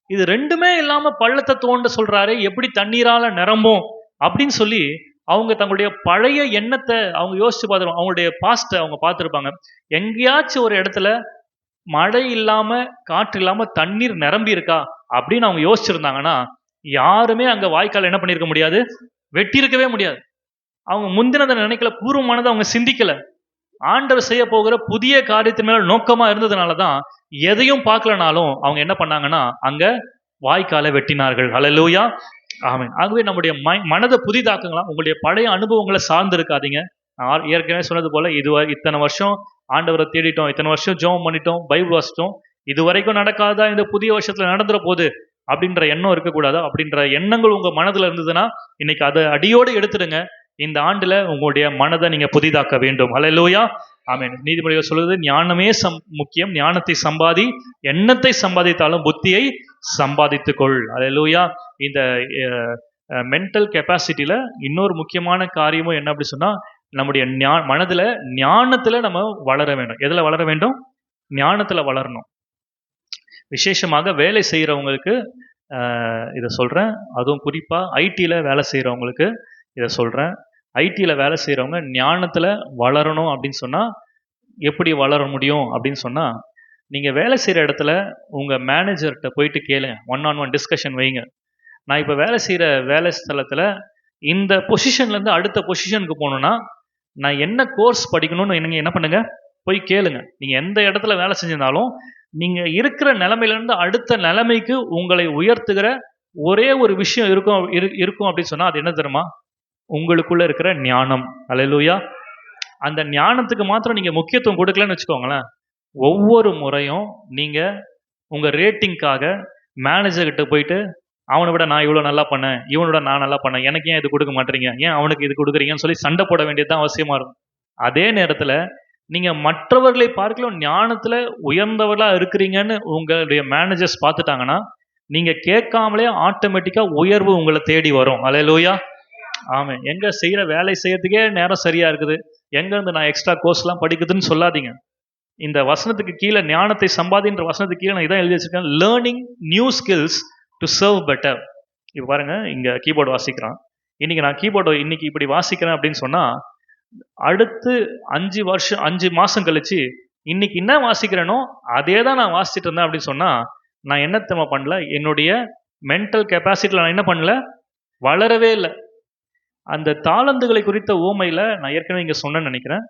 இது 2மே இல்லாம பள்ளத்தை தோண்ட சொல்றாரு, எப்படி தண்ணீரால நிரம்பும் அப்படின்னு சொல்லி அவங்க தங்களுடைய பழைய எண்ணத்தை அவங்க யோசிச்சு பார்த்துருவாங்க. அவங்களுடைய பாஸ்ட்டை அவங்க பார்த்துருப்பாங்க. எங்கேயாச்சும் ஒரு இடத்துல மழை இல்லாம காற்று இல்லாம தண்ணீர் நிரம்பி இருக்கா அப்படின்னு அவங்க யோசிச்சிருந்தாங்கன்னா, யாருமே அங்க வாய்க்கால் என்ன பண்ணிருக்க முடியாது, வெட்டி இருக்கவே முடியாது. அவங்க முந்தினதை நினைக்கல, பூர்வமானதை அவங்க சிந்திக்கல. ஆண்டவர் செய்ய போகிற புதிய காரியத்தின் மேல நோக்கமா இருந்ததுனாலதான் எதையும் பார்க்கலனாலும் அவங்க என்ன பண்ணாங்கன்னா அங்க வாய்க்காலை வெட்டினார்கள். ஹல்லேலூயா, ஆமென். ஆகவே நம்முடைய மனதை புதிதாக்குங்களா. உங்களுடைய பழைய அனுபவங்களை சார்ந்து இருக்காதீங்க. நான் ஏற்கனவே சொன்னது போல, இத்தனை வருஷம் ஆண்டவரை தேடிட்டோம், இத்தனை வருஷம் ஜெபம் பண்ணிட்டோம், பைபிள் வாசிட்டோம், இது வரைக்கும் நடக்காதா இந்த புதிய வருஷத்துல நடந்துற போது அப்படின்ற எண்ணம் இருக்கக்கூடாது. அப்படின்ற எண்ணங்கள் உங்க மனதுல இருந்ததுன்னா இன்னைக்கு அதை அடியோடு எடுத்துடுங்க. இந்த ஆண்டுல உங்களுடைய மனதை நீங்க புதிதாக்க வேண்டும். ஹல்லேலூயா, ஆமென். நீதிமொழிகள் சொல்லுது, ஞானமே முக்கியம், ஞானத்தை சம்பாதி, எண்ணத்தை சம்பாதித்தாலும் புத்தியை சம்பாதித்துக்கொள். ஹல்லேலூயா. இந்த மென்டல் கெப்பாசிட்டியில இன்னொரு முக்கியமான காரியமும் என்ன அப்படி சொன்னா, நம்முடைய மனதுல ஞானத்துல நம்ம வளர வேண்டும். எதுல வளர வேண்டும்? ஞானத்துல வளரணும். விசேஷமாக வேலை செய்யறவங்களுக்கு இதை சொல்றேன். அதுவும் குறிப்பா ஐடியில வேலை செய்யறவங்களுக்கு இதை சொல்றேன். ஐடியில வேலை செய்யறவங்க ஞானத்துல வளரணும் அப்படின்னு சொன்னா எப்படி வளர முடியும் அப்படின்னு சொன்னா, நீங்க வேலை செய்யற இடத்துல உங்க மேனேஜர்கிட்ட போயிட்டு கேளுங்க, 1-on-1 டிஸ்கஷன் வைங்க. நான் இப்ப வேலை செய்யற வேலை ஸ்தலத்துல இந்த பொசிஷன்ல இருந்து அடுத்த பொசிஷனுக்கு போகணும்னா நான் என்ன கோர்ஸ் படிக்கணும்னு நீங்க என்ன பண்ணுங்க, போய் கேளுங்க. நீங்க எந்த இடத்துல வேலை செஞ்சிருந்தாலும் நீங்க இருக்கிற நிலைமையில இருந்து அடுத்த நிலைமைக்கு உங்களை உயர்த்துகிற ஒரே ஒரு விஷயம் இருக்கும் அப்படின்னு சொன்னா அது என்ன தெரியுமா? உங்களுக்குள்ள இருக்கிற ஞானம். ஹல்லேலூயா. அந்த ஞானத்துக்கு மாத்திரம் நீங்க முக்கியத்துவம் கொடுக்கலன்னு வச்சுக்கோங்களேன், ஒவ்வொரு முறையும் நீங்க உங்க ரேட்டிங்காக மேனேஜர் கிட்ட போயிட்டு, அவனை விட நான் இவ்வளோ நல்லா பண்ணேன், இவனோட நான் நல்லா பண்ணேன், எனக்கு ஏன் இது கொடுக்க மாட்டேறீங்க, ஏன் அவனுக்கு இது கொடுக்குறீங்கன்னு சொல்லி சண்டை போட வேண்டியதுதான் அவசியமா இருக்கும். அதே நேரத்துல நீங்க மற்றவர்களை பார்க்கலாம் ஞானத்துல உயர்ந்தவர்களா இருக்கிறீங்கன்னு உங்களுடைய மேனேஜர்ஸ் பார்த்துட்டாங்கன்னா, நீங்க கேட்காமலே ஆட்டோமேட்டிக்கா உயர்வு உங்களை தேடி வரும். ஹல்லேலூயா, ஆமென். எங்க செய்யற வேலை செய்யறதுக்கே நேரம் சரியா இருக்குது, எங்க இருந்து நான் எக்ஸ்ட்ரா கோர்ஸ்லாம் படிக்குதுன்னு சொல்லாதீங்க. இந்த வசனத்துக்கு கீழே, ஞானத்தை சம்பாதின்ற வசனத்துக்கு கீழே நான் இதான் எழுதி வச்சிருக்கேன், learning new skills to serve better. இப்போ பாருங்க, இங்க கீபோர்டு வாசிக்கிறான். இன்னைக்கு நான் கீபோர்டு இன்னைக்கு இப்படி வாசிக்கிறேன் அப்படின்னு சொன்னா, அடுத்து 5 மாசம் கழிச்சு இன்னைக்கு என்ன வாசிக்கிறேனோ அதே தான் நான் வாசிச்சுட்டு இருந்தேன் அப்படின்னு சொன்னா, நான் என்ன தெரியுமா பண்ணல, என்னுடைய மென்டல் கெப்பாசிட்டியில் நான் என்ன பண்ணல, வளரவே இல்லை. அந்த தாளந்துகளை குறித்த ஊமையில நான் ஏற்கனவே இங்க சொன்னேன்னு நினைக்கிறேன்.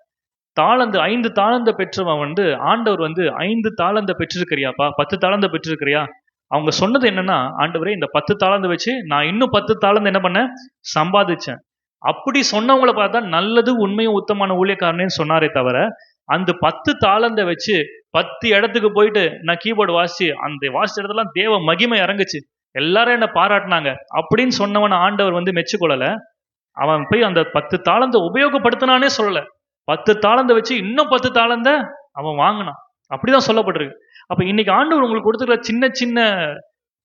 5 தாளந்த பெற்றவன் வந்து ஆண்டவர் வந்து 5 தாளந்த பெற்றிருக்கிறியாப்பா, 10 தாளந்த பெற்றிருக்கிறியா? அவங்க சொன்னது என்னன்னா, ஆண்டவரே இந்த 10 தாளந்த வச்சு நான் இன்னும் 10 தாளந்த என்ன பண்ணேன், சம்பாதிச்சேன். அப்படி சொன்னவங்களை பார்த்தா நல்லது உண்மையும் உத்தமான ஊழியக்காரனேன்னு சொன்னாரே தவிர, அந்த 10 தாளந்த வச்சு 10 இடத்துக்கு போயிட்டு நான் கீபோர்டு வாசிச்சு அந்த வாசிச்ச இடத்துலாம் தேவ மகிமை இறங்குச்சு, எல்லாரும் என்ன பாராட்டினாங்க அப்படின்னு சொன்னவன ஆண்டவர் வந்து மெச்சுக்கொள்ளல. அவன் போய் அந்த 10 தாளந்த உபயோகப்படுத்தினானே சொல்லல. 10 தாளந்த வச்சு இன்னும் 10 தாளந்த அவன் வாங்கினான். அப்படிதான் சொல்லப்பட்டிருக்கு. அப்ப இன்னைக்கு ஆண்டவர் உங்களுக்கு கொடுத்துக்கிற சின்ன சின்ன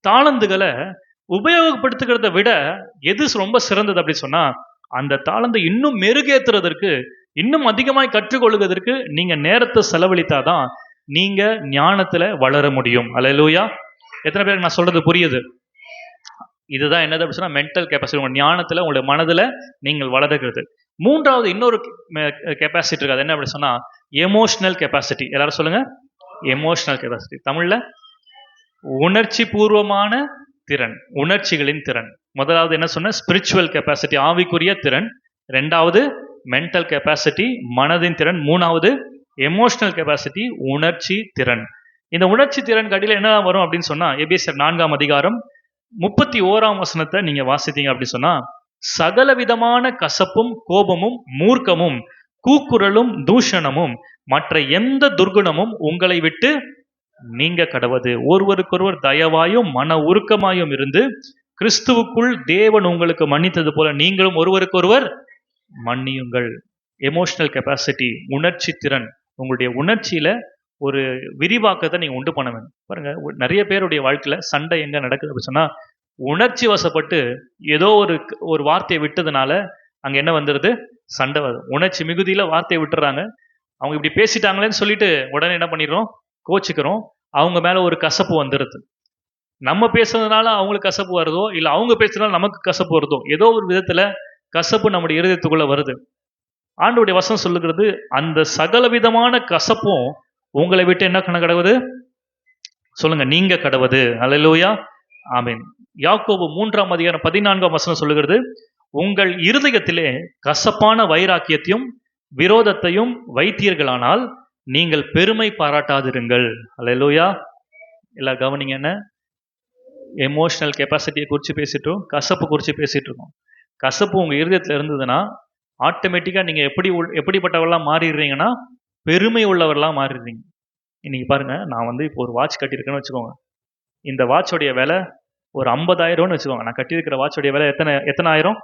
தாளந்துகளை உபயோகப்படுத்துகிறத விட எது ரொம்ப சிறந்தது அப்படி சொன்னா, அந்த தாளந்தை இன்னும் மெருகேற்றுறதற்கு, இன்னும் அதிகமாய் கற்றுக்கொள்வதற்கு நீங்க நேரத்தை செலவழித்தாதான் நீங்க ஞானத்துல வளர முடியும். அல்லேலூயா. எத்தனை பேருக்கு நான் சொல்றது புரியுது? இதுதான் என்னது அப்படி சொன்னா, மென்டல் கெப்பாசிட்டி. உங்க ஞானத்துல, உங்களுடைய மனதுல நீங்கள் வளர்கிறது. மூன்றாவது இன்னொரு கெப்பாசிட்டி இருக்கு. அது என்ன அப்படி சொன்னா, எமோஷனல் கெப்பாசிட்டி. எல்லாரும் சொல்லுங்க, எமோஷனல் கெப்பாசிட்டி. தமிழ்ல உணர்ச்சி பூர்வமான திறன், உணர்ச்சிகளின் திறன். முதலாவது என்ன சொன்ன, ஸ்பிரிச்சுவல் கெப்பாசிட்டி, ஆவிக்குரிய திறன். ரெண்டாவது மென்டல் கெப்பாசிட்டி, மனதின் திறன். மூணாவது எமோஷனல் கெப்பாசிட்டி, உணர்ச்சி திறன். இந்த உணர்ச்சி திறன் கடியில் என்ன வரும் அப்படின்னு சொன்னா, எபேசியர் 4ஆம் அதிகாரம் 31ஆம் வசனத்தை நீங்க வாசித்தீங்க அப்படி சொன்னா, சகல விதமான கசப்பும் கோபமும் மூர்க்கமும் கூக்குரலும் தூஷணமும் மற்ற எந்த துர்குணமும் உங்களை விட்டு நீங்க கடவது. ஒருவருக்கொருவர் தயவாயும் மன உருக்கமாயும் இருந்து கிறிஸ்துவுக்குள் தேவன் உங்களுக்கு மன்னித்தது போல நீங்களும் ஒருவருக்கொருவர் மன்னியுங்கள். எமோஷனல் கெப்பாசிட்டி, உணர்ச்சி திறன். உங்களுடைய உணர்ச்சியில ஒரு விரிவாக்கத்தை நீங்க உண்டு பண்ண வேண்டும். பாருங்க, நிறைய பேருடைய வாழ்க்கையில சண்டை எங்க நடக்குது அப்படின்னு சொன்னா, உணர்ச்சி வசப்பட்டு ஏதோ ஒரு வார்த்தையை விட்டதுனால அங்க என்ன வந்துருது, சண்டை வருது. உணர்ச்சி மிகுதியில வார்த்தையை விட்டுறாங்க. அவங்க இப்படி பேசிட்டாங்களேன்னு சொல்லிட்டு உடனே என்ன பண்ணிடுறோம், கோச்சிக்கிறோம். அவங்க மேல ஒரு கசப்பு வந்துடுது. நம்ம பேசுறதுனால அவங்களுக்கு கசப்பு வருதோ, இல்ல அவங்க பேசுறதுனால நமக்கு கசப்பு வருதோ, ஏதோ ஒரு விதத்துல கசப்பு நம்முடைய இருதயத்துக்குள்ள வருது. ஆண்டவருடைய வசனம் சொல்லுகிறது, அந்த சகல விதமான கசப்பும் உங்களை விட்டு என்ன பண்ண கடவுது, சொல்லுங்க, நீங்க கடவுது. அல்லேலூயா, ஆமென். யாக்கோபு 3ஆம் அதிகாரம் 14ஆம் வசனம் சொல்லுகிறது, உங்கள் இருதயத்திலே கசப்பான வைராக்கியத்தையும் விரோதத்தையும் வைத்தீர்களானால் நீங்கள் பெருமை பாராட்டாதிருங்கள். அல்லேலூயா. எல்லாம் கவனிங்க, என்ன எமோஷனல் கெப்பாசிட்டியை குறித்து பேசிட்டோம், கசப்பு குறித்து பேசிட்டு இருக்கோம். கசப்பு உங்க இருதயத்தில் இருந்ததுன்னா ஆட்டோமேட்டிக்கா நீங்க எப்படிப்பட்டவர்களாக மாறிடுறீங்கன்னா, பெருமை உள்ளவர்களாக மாறிடுறீங்க. இன்னைக்கு பாருங்க, நான் வந்து இப்போ ஒரு வாட்ச் கட்டியிருக்கேன்னு வச்சுக்கோங்க. இந்த வாட்சோடைய விலை ஒரு 50,000ன்னு வச்சுக்கோங்க. நான் கட்டியிருக்கிற வாட்சோடைய விலை எத்தனை ஆயிரம்?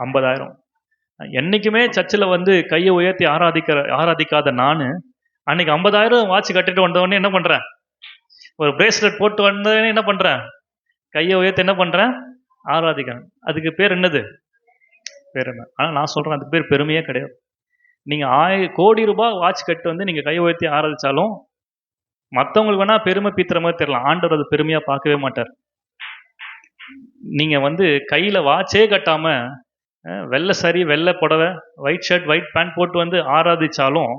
50,000. என்னைக்குமே சர்ச்சில் வந்து கையை உயர்த்தி ஆராதிக்காத நான் அன்னைக்கு 50,000 வாட்ச் கட்டிட்டு வந்தவொடனே என்ன பண்றேன், ஒரு பிரேஸ்லெட் போட்டு வந்தவொடனே என்ன பண்றேன், கையை உயர்த்தி என்ன பண்றேன், ஆராதிக்கிறேன். அதுக்கு பேர் என்னது, பெருமை. ஆனால் நான் சொல்றேன், அதுக்கு பேர் பெருமையே கிடையாது. நீங்க 1000 கோடி ரூபாய் வாட்ச் கட்டு வந்து நீங்க கையை உயர்த்தி ஆராதிச்சாலும் மற்றவங்களுக்கு வேணா பெருமை பீத்துற மாதிரி தெரியலாம், ஆண்டவர் அது பெருமையா பார்க்கவே மாட்டார். நீங்க வந்து கையில வாட்சே கட்டாம வெள்ளை சாரி, வெள்ளை புடவை, ஒயிட் ஷர்ட், ஒயிட் பேண்ட் போட்டு வந்து ஆராதிச்சாலும்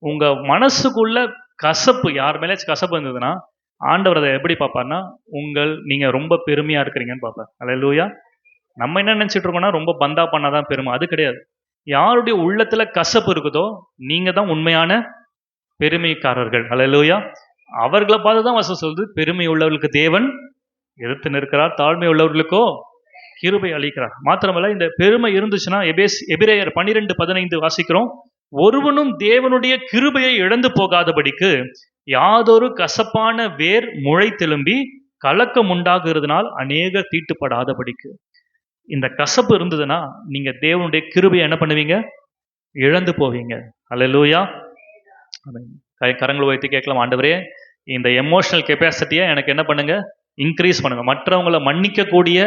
உங்க மனசுக்குள்ள கசப்பு, யார் மேலே கசப்பு இருந்ததுன்னா ஆண்டவர் அதை எப்படி பார்ப்பார்னா, நீங்க ரொம்ப பெருமையா இருக்கிறீங்கன்னு பார்ப்பார். அல்லேலூயா. நம்ம என்ன நினைச்சிட்டு இருக்கோம்னா, ரொம்ப பந்தா பண்ணாதான் பெருமை. அது கிடையாது. யாருடைய உள்ளத்துல கசப்பு இருக்குதோ நீங்க தான் உண்மையான பெருமைக்காரர்கள். அல்லேலூயா. அவர்களை பார்த்து தான் வசனம் சொல்லுது, பெருமை உள்ளவர்களுக்கு தேவன் எதிர்த்து நிற்கிறார், தாழ்மை உள்ளவர்களுக்கோ கிருபை அளிக்கிறார். மாத்திரமல்ல, இந்த பெருமை இருந்துச்சுன்னா எபிரேயர் 12:15 வாசிக்கிறோம், ஒருவனும் தேவனுடைய கிருபையை இழந்து போகாதபடிக்கு யாதொரு கசப்பான வேர் முளை தெலும்பி கலக்கம் உண்டாகிறதுனால் அநேக தீட்டுப்படாதபடிக்கு. இந்த கசப்பு இருந்ததுன்னா நீங்க தேவனுடைய கிருபையை என்ன பண்ணுவீங்க, இழந்து போவீங்க. அல்லேலூயா. கரங்களை வைத்து கேட்கலாம், ஆண்டவரே இந்த எமோஷனல் கெப்பாசிட்டியை எனக்கு என்ன பண்ணுங்க, இன்க்ரீஸ் பண்ணுங்க. மற்றவங்களை மன்னிக்கக்கூடிய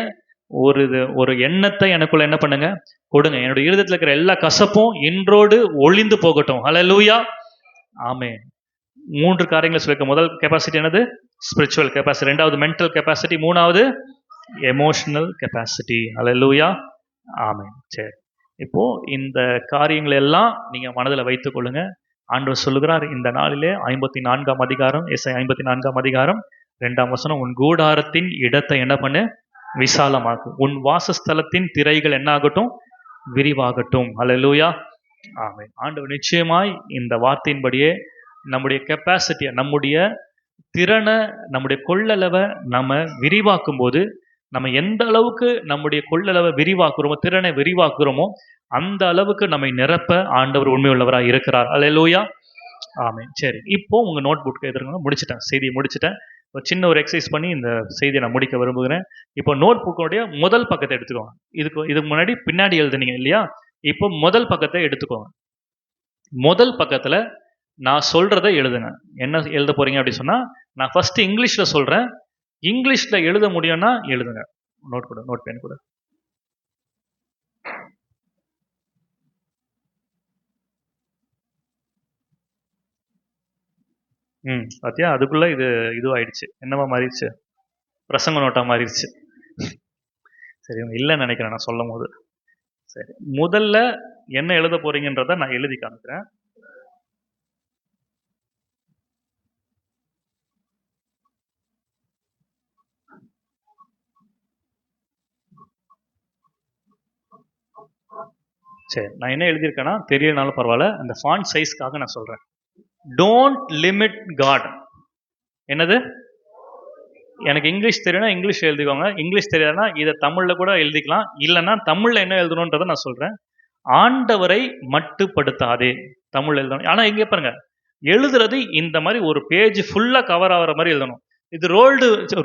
ஒரு எண்ணத்தை எனக்குள்ள என்ன பண்ணுங்க, கொடுங்க. என்னுடைய இருதயத்தில் இருக்கிற எல்லா கசப்பும் இன்றோடு ஒளிந்து போகட்டும். அல்லேலூயா, ஆமென். 3 காரியங்களை சொல்லிருக்க. முதல் கெப்பாசிட்டி என்னது, ஸ்பிரிச்சுவல் கெப்பாசிட்டி. ரெண்டாவது மென்டல் கெப்பாசிட்டி. மூணாவது எமோஷனல் கெப்பாசிட்டி. அல்லேலூயா. ஆமென். சரி, இப்போ இந்த காரியங்கள் எல்லாம் நீங்க மனதில் வைத்துக் கொள்ளுங்க. ஆண்டவர் சொல்லுகிறார் இந்த நாளிலே 54ஆம் அதிகாரம், எஸ்ஐ 54ஆம் அதிகாரம் 2ஆம் வசனம், உன் கூடாரத்தின் இடத்தை என்ன பண்ணு, விசாலமாக்கு, உன் வாசஸ்தலத்தின் திரைகள் என்ன ஆகட்டும், விரிவாகட்டும். அல்லேலூயா. ஆமென். ஆண்டவர் நிச்சயமாய் இந்த வார்த்தையின்படியே நம்முடைய கெப்பாசிட்டியை, நம்முடைய திறனை, நம்முடைய கொள்ளளவை நம்ம விரிவாக்கும் போது, நம்ம எந்த அளவுக்கு நம்முடைய கொள்ளளவை விரிவாக்குறோமோ, திறனை விரிவாக்குறோமோ, அந்த அளவுக்கு நம்மை நிரப்ப ஆண்டவர் உண்மையுள்ளவராக இருக்கிறார். அல்லேலூயா. ஆமென். சரி, இப்போ உங்க நோட் புக் எடுத்துக்கோங்க. முடிச்சிட்டேன், செய்தியை முடிச்சிட்டேன். ஒரு சின்ன ஒரு எக்ஸசைஸ் பண்ணி இந்த செய்தியை நான் முடிக்க விரும்புகிறேன். இப்போ நோட் புக்கோடைய முதல் பக்கத்தை எடுத்துக்கோங்க. இதுக்கு முன்னாடி பின்னாடி எழுதுனீங்க இல்லையா? இப்போ முதல் பக்கத்தை எடுத்துக்கோங்க. முதல் பக்கத்துல நான் சொல்றதை எழுதுங்க. என்ன எழுத போறீங்க அப்படி சொன்னா, நான் ஃபர்ஸ்ட் இங்கிலீஷ்ல சொல்றேன். இங்கிலீஷ்ல எழுத முடியும்னா எழுதுங்க. நோட் பென் கூட. பாத்தியா, அதுக்குள்ள இது ஆயிடுச்சு. என்னவா மாறிடுச்சு? பிரசங்க நோட்டா மாறிடுச்சு. சரி, இல்லைன்னு நினைக்கிறேன் நான் சொல்லும் போது. சரி, முதல்ல என்ன எழுத போறீங்கன்றத நான் எழுதி காமிக்கிறேன். சரி, நான் என்ன எழுதியிருக்கேன்னா, தெரியலனாலும் பரவாயில்ல, அந்த ஃபாண்ட் சைஸ்க்காக நான் சொல்றேன். Don't limit God. என்னது? எனக்கு இங்கிலீஷ் தெரியும்னா இங்கிலீஷ் எழுதிக்கோங்க. இங்கிலீஷ் தெரியாதுன்னா இதை தமிழ்ல கூட எழுதிக்கலாம். இல்லைன்னா தமிழ்ல என்ன எழுதணுன்றதை நான் சொல்றேன். ஆண்டவரை மட்டுப்படுத்தாதே. தமிழ் எழுதணும். ஆனா இங்க பாருங்க, எழுதுறது இந்த மாதிரி ஒரு பேஜ் ஃபுல்லா கவர் ஆகிற மாதிரி எழுதணும். இது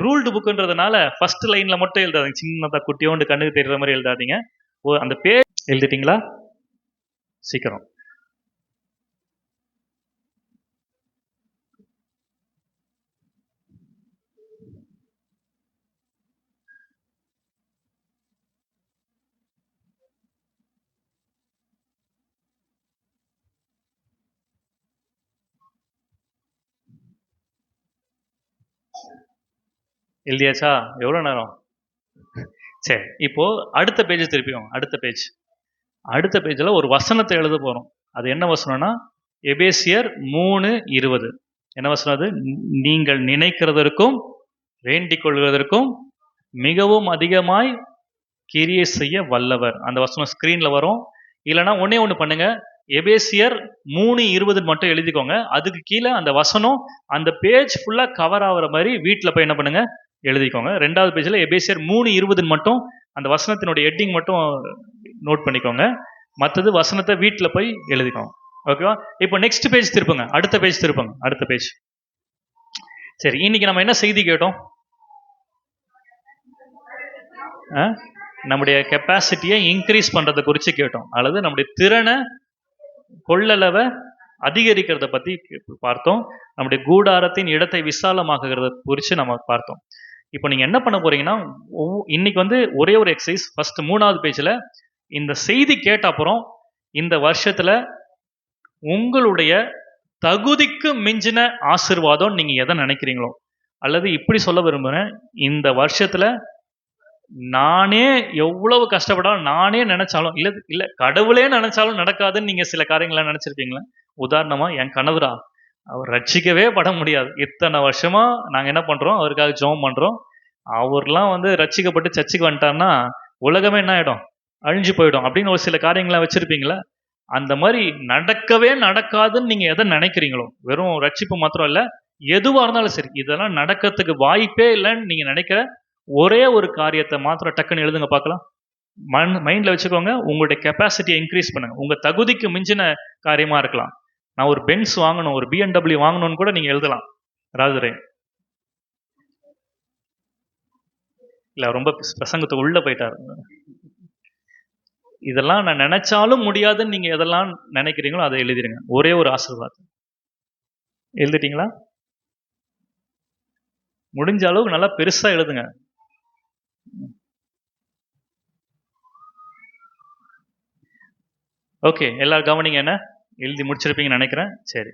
ரூல்டு புக்குன்றதுனால ஃபர்ஸ்ட் லைன்ல மட்டும் எழுதாதீங்க. சின்னதா குட்டியோண்டு கண்ணுக்கு தெரியுற மாதிரி எழுதாதீங்க. அந்த பேஜ் எழுதிட்டீங்களா? சீக்கிரம். எழுதியாச்சா? எவ்வளவு நேரம்? சரி, இப்போ அடுத்த பேஜ் திருப்பிக்கோங்க. அடுத்த பேஜ்ல ஒரு வசனத்தை எழுத போறோம். அது என்ன வசனம்னா, எபேசியர் 3:20. என்ன வசனம் அது? நீங்கள் நினைக்கிறதற்கும் வேண்டிக் கொள்வதற்கும் மிகவும் அதிகமாய் கிரியை செய்ய வல்லவர். அந்த வசனம் ஸ்கிரீன்ல வரும். இல்லைன்னா ஒன்னே ஒன்று பண்ணுங்க, எபேசியர் 3:20 மட்டும் எழுதிக்கோங்க. அதுக்கு கீழே அந்த வசனம் அந்த பேஜ் ஃபுல்லா கவர் ஆகுற மாதிரி வீட்டில் போய் என்ன பண்ணுங்க, எழுதிக்கோங்க. ரெண்டாவது பேஜ்ல எபேசியர் 3:20 மட்டும் அந்த வசனத்தினுடைய ஹெட்டிங் மட்டும் நோட் பண்ணிக்கோங்க. மற்றது வசனத்தை வீட்டில் போய் எழுதிக்கோங்க. ஓகேவா? இப்போ நெக்ஸ்ட் பேஜ் திருப்புங்க. அடுத்த பேஜ். சரி, இன்னைக்கு நம்ம என்ன செய்தி கேட்டோம்? நம்முடைய கெப்பாசிட்டியை இன்க்ரீஸ் பண்றதை குறித்து கேட்டோம். அல்லது நம்முடைய திறனை, கொள்ளளவை அதிகரிக்கிறத பத்தி பார்த்தோம். நம்முடைய கூடாரத்தின் இடத்தை விசாலமாக்குறத குறித்து நம்ம பார்த்தோம். இப்போ நீங்க என்ன பண்ண போறீங்கன்னா, இன்னைக்கு ஒரே ஒரு எக்ஸசைஸ். ஃபர்ஸ்ட் 3வது பேஜ்ல இந்த செய்தி கேட்ட அப்புறம் இந்த வருஷத்துல உங்களுடைய தகுதிக்கு மிஞ்சின ஆசீர்வாதம் நீங்க எதை நினைக்கிறீங்களோ, அல்லது இப்படி சொல்ல விரும்புறேன், இந்த வருஷத்துல நானே எவ்வளவு கஷ்டப்பட்டாலும், நானே நினைச்சாலும், இல்ல கடவுளே நினைச்சாலும் நடக்காதுன்னு நீங்க சில காரியங்களை நினைச்சிருப்பீங்களா? உதாரணமா என் கணவரா, அவர் ரட்சிக்கவே பட முடியாது. இத்தனை வருஷமா நாங்க என்ன பண்றோம், அவருக்காக ஜெபம் பண்றோம். அவர்லாம் ரட்சிக்கப்பட்டு சர்ச்சுக்கு வந்துட்டாருன்னா உலகமே என்ன ஆயிடும், அழிஞ்சு போயிடும் அப்படின்னு ஒரு சில காரியங்களை வச்சிருப்பீங்களா? அந்த மாதிரி நடக்கவே நடக்காதுன்னு நீங்க எதை நினைக்கிறீங்களோ, வெறும் ரட்சிப்பு மாத்திரம் இல்ல, எதுவா இருந்தாலும் சரி, இதெல்லாம் நடக்கிறதுக்கு வாய்ப்பே இல்லைன்னு நீங்க நினைக்கிற ஒரே ஒரு காரியத்தை மாத்திரம் டக்குன்னு எழுதுங்க பார்க்கலாம். மைண்ட்ல வச்சுக்கோங்க. உங்களுடைய கெப்பாசிட்டியை இன்க்ரீஸ் பண்ணுங்க. உங்க தகுதிக்கு மிஞ்சின காரியமா இருக்கலாம். நான் ஒரு பென்ஸ் வாங்கணும், ஒரு BMW வாங்கணும்னு கூட நீங்க எழுதலாம். ராஜரே இல்ல, ரொம்ப பிரசங்கத்துக்கு உள்ள போயிட்டாரு. இதெல்லாம் நான் நினைச்சாலும் முடியாதுன்னு நீங்க எதெல்லாம் நினைக்கிறீங்களோ அதை எழுதிடுங்க. ஒரே ஒரு ஆசீர்வாதம் எழுதிட்டீங்களா? முடிஞ்ச அளவுக்கு நல்லா பெருசா எழுதுங்க. ஓகே, எல்லாரும் கவனிங்க. என்ன எழுதி முடிச்சிருப்பீங்கன்னு நினைக்கிறேன். சரி,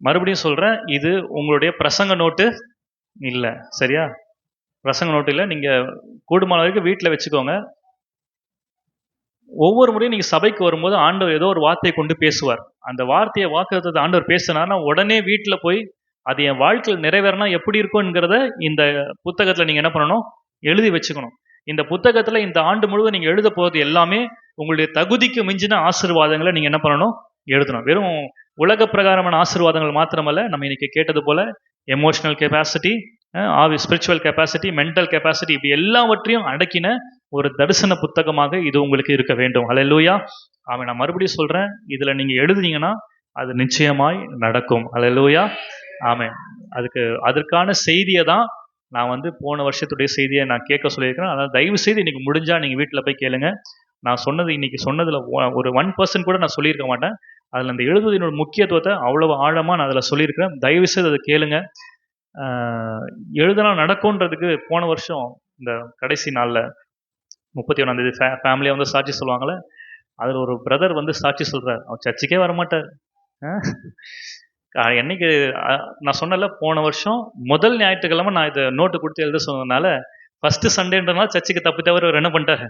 மறுபடியும் சொல்கிறேன், இது உங்களுடைய பிரசங்க நோட்டு இல்லை, சரியா? பிரசங்க நோட்டு இல்லை. நீங்கள் கூடுமான வரைக்கும் வீட்டில் வச்சுக்கோங்க. ஒவ்வொரு முறையும் நீங்கள் சபைக்கு வரும்போது ஆண்டவர் ஏதோ ஒரு வார்த்தையை கொண்டு பேசுவார். அந்த வார்த்தையை வாக்குத்தத்தத்தை ஆண்டவர் பேசினார்னா உடனே வீட்டில் போய் அது என் வாழ்க்கையில் நிறைவேறினா எப்படி இருக்கும்ங்கிறத இந்த புத்தகத்தில் நீங்கள் என்ன பண்ணணும்? எழுதி வச்சுக்கணும். இந்த புத்தகத்தில் இந்த ஆண்டு முழுவதும் நீங்கள் எழுத போகிறது எல்லாமே உங்களுடைய தகுதிக்கு மிஞ்சின ஆசீர்வாதங்களை நீங்கள் என்ன பண்ணணும்? எழுதணும். வெறும் உலக பிரகாரமான ஆசீர்வாதங்கள் மாத்திரமல்ல, நம்ம இன்னைக்கு கேட்டது போல emotional capacity, spiritual capacity, mental capacity, இப்படி எல்லாவற்றையும் அடக்கின ஒரு தரிசன புத்தகமாக இது உங்களுக்கு இருக்க வேண்டும். ஹல்லேலூயா. ஆமென். நான் மறுபடியும் சொல்றேன், இதுல நீங்க எழுதுனீங்கன்னா அது நிச்சயமாய் நடக்கும். ஹல்லேலூயா. ஆமென். அதற்கான செய்தியை தான் நான் போன வருஷத்துடைய செய்தியை நான் கேட்க சொல்லியிருக்கிறேன். அதனால் தயவு செய்து இன்னைக்கு முடிஞ்சா நீங்க வீட்டில் போய் கேளுங்க. நான் இன்னைக்கு சொன்னதுல ஒரு 1% கூட நான் சொல்லியிருக்க மாட்டேன். அதில் அந்த எழுதுவதனோட முக்கியத்துவத்தை அவ்வளவு ஆழமாக நான் அதில் சொல்லியிருக்கிறேன். தயவு செய்து அதை கேளுங்க. எழுதலாம் நடக்கும்ன்றதுக்கு போன வருஷம் இந்த கடைசி நாளில் 31ஆம் தேதி ஃபேமிலியாக சாட்சி சொல்லுவாங்களே, அதில் ஒரு பிரதர் சாட்சி சொல்கிறார். அவர் சர்ச்சுக்கே வரமாட்டார். என்னைக்கு நான் சொன்னல, போன வருஷம் முதல் ஞாயிற்றுக்கிழமை நான் இதை நோட்டு கொடுத்து எழுத சொன்னதுனால ஃபஸ்ட்டு சண்டேன்றனால சர்ச்சுக்கு தப்பு தவிர அவர் என்ன பண்ணிட்டார்?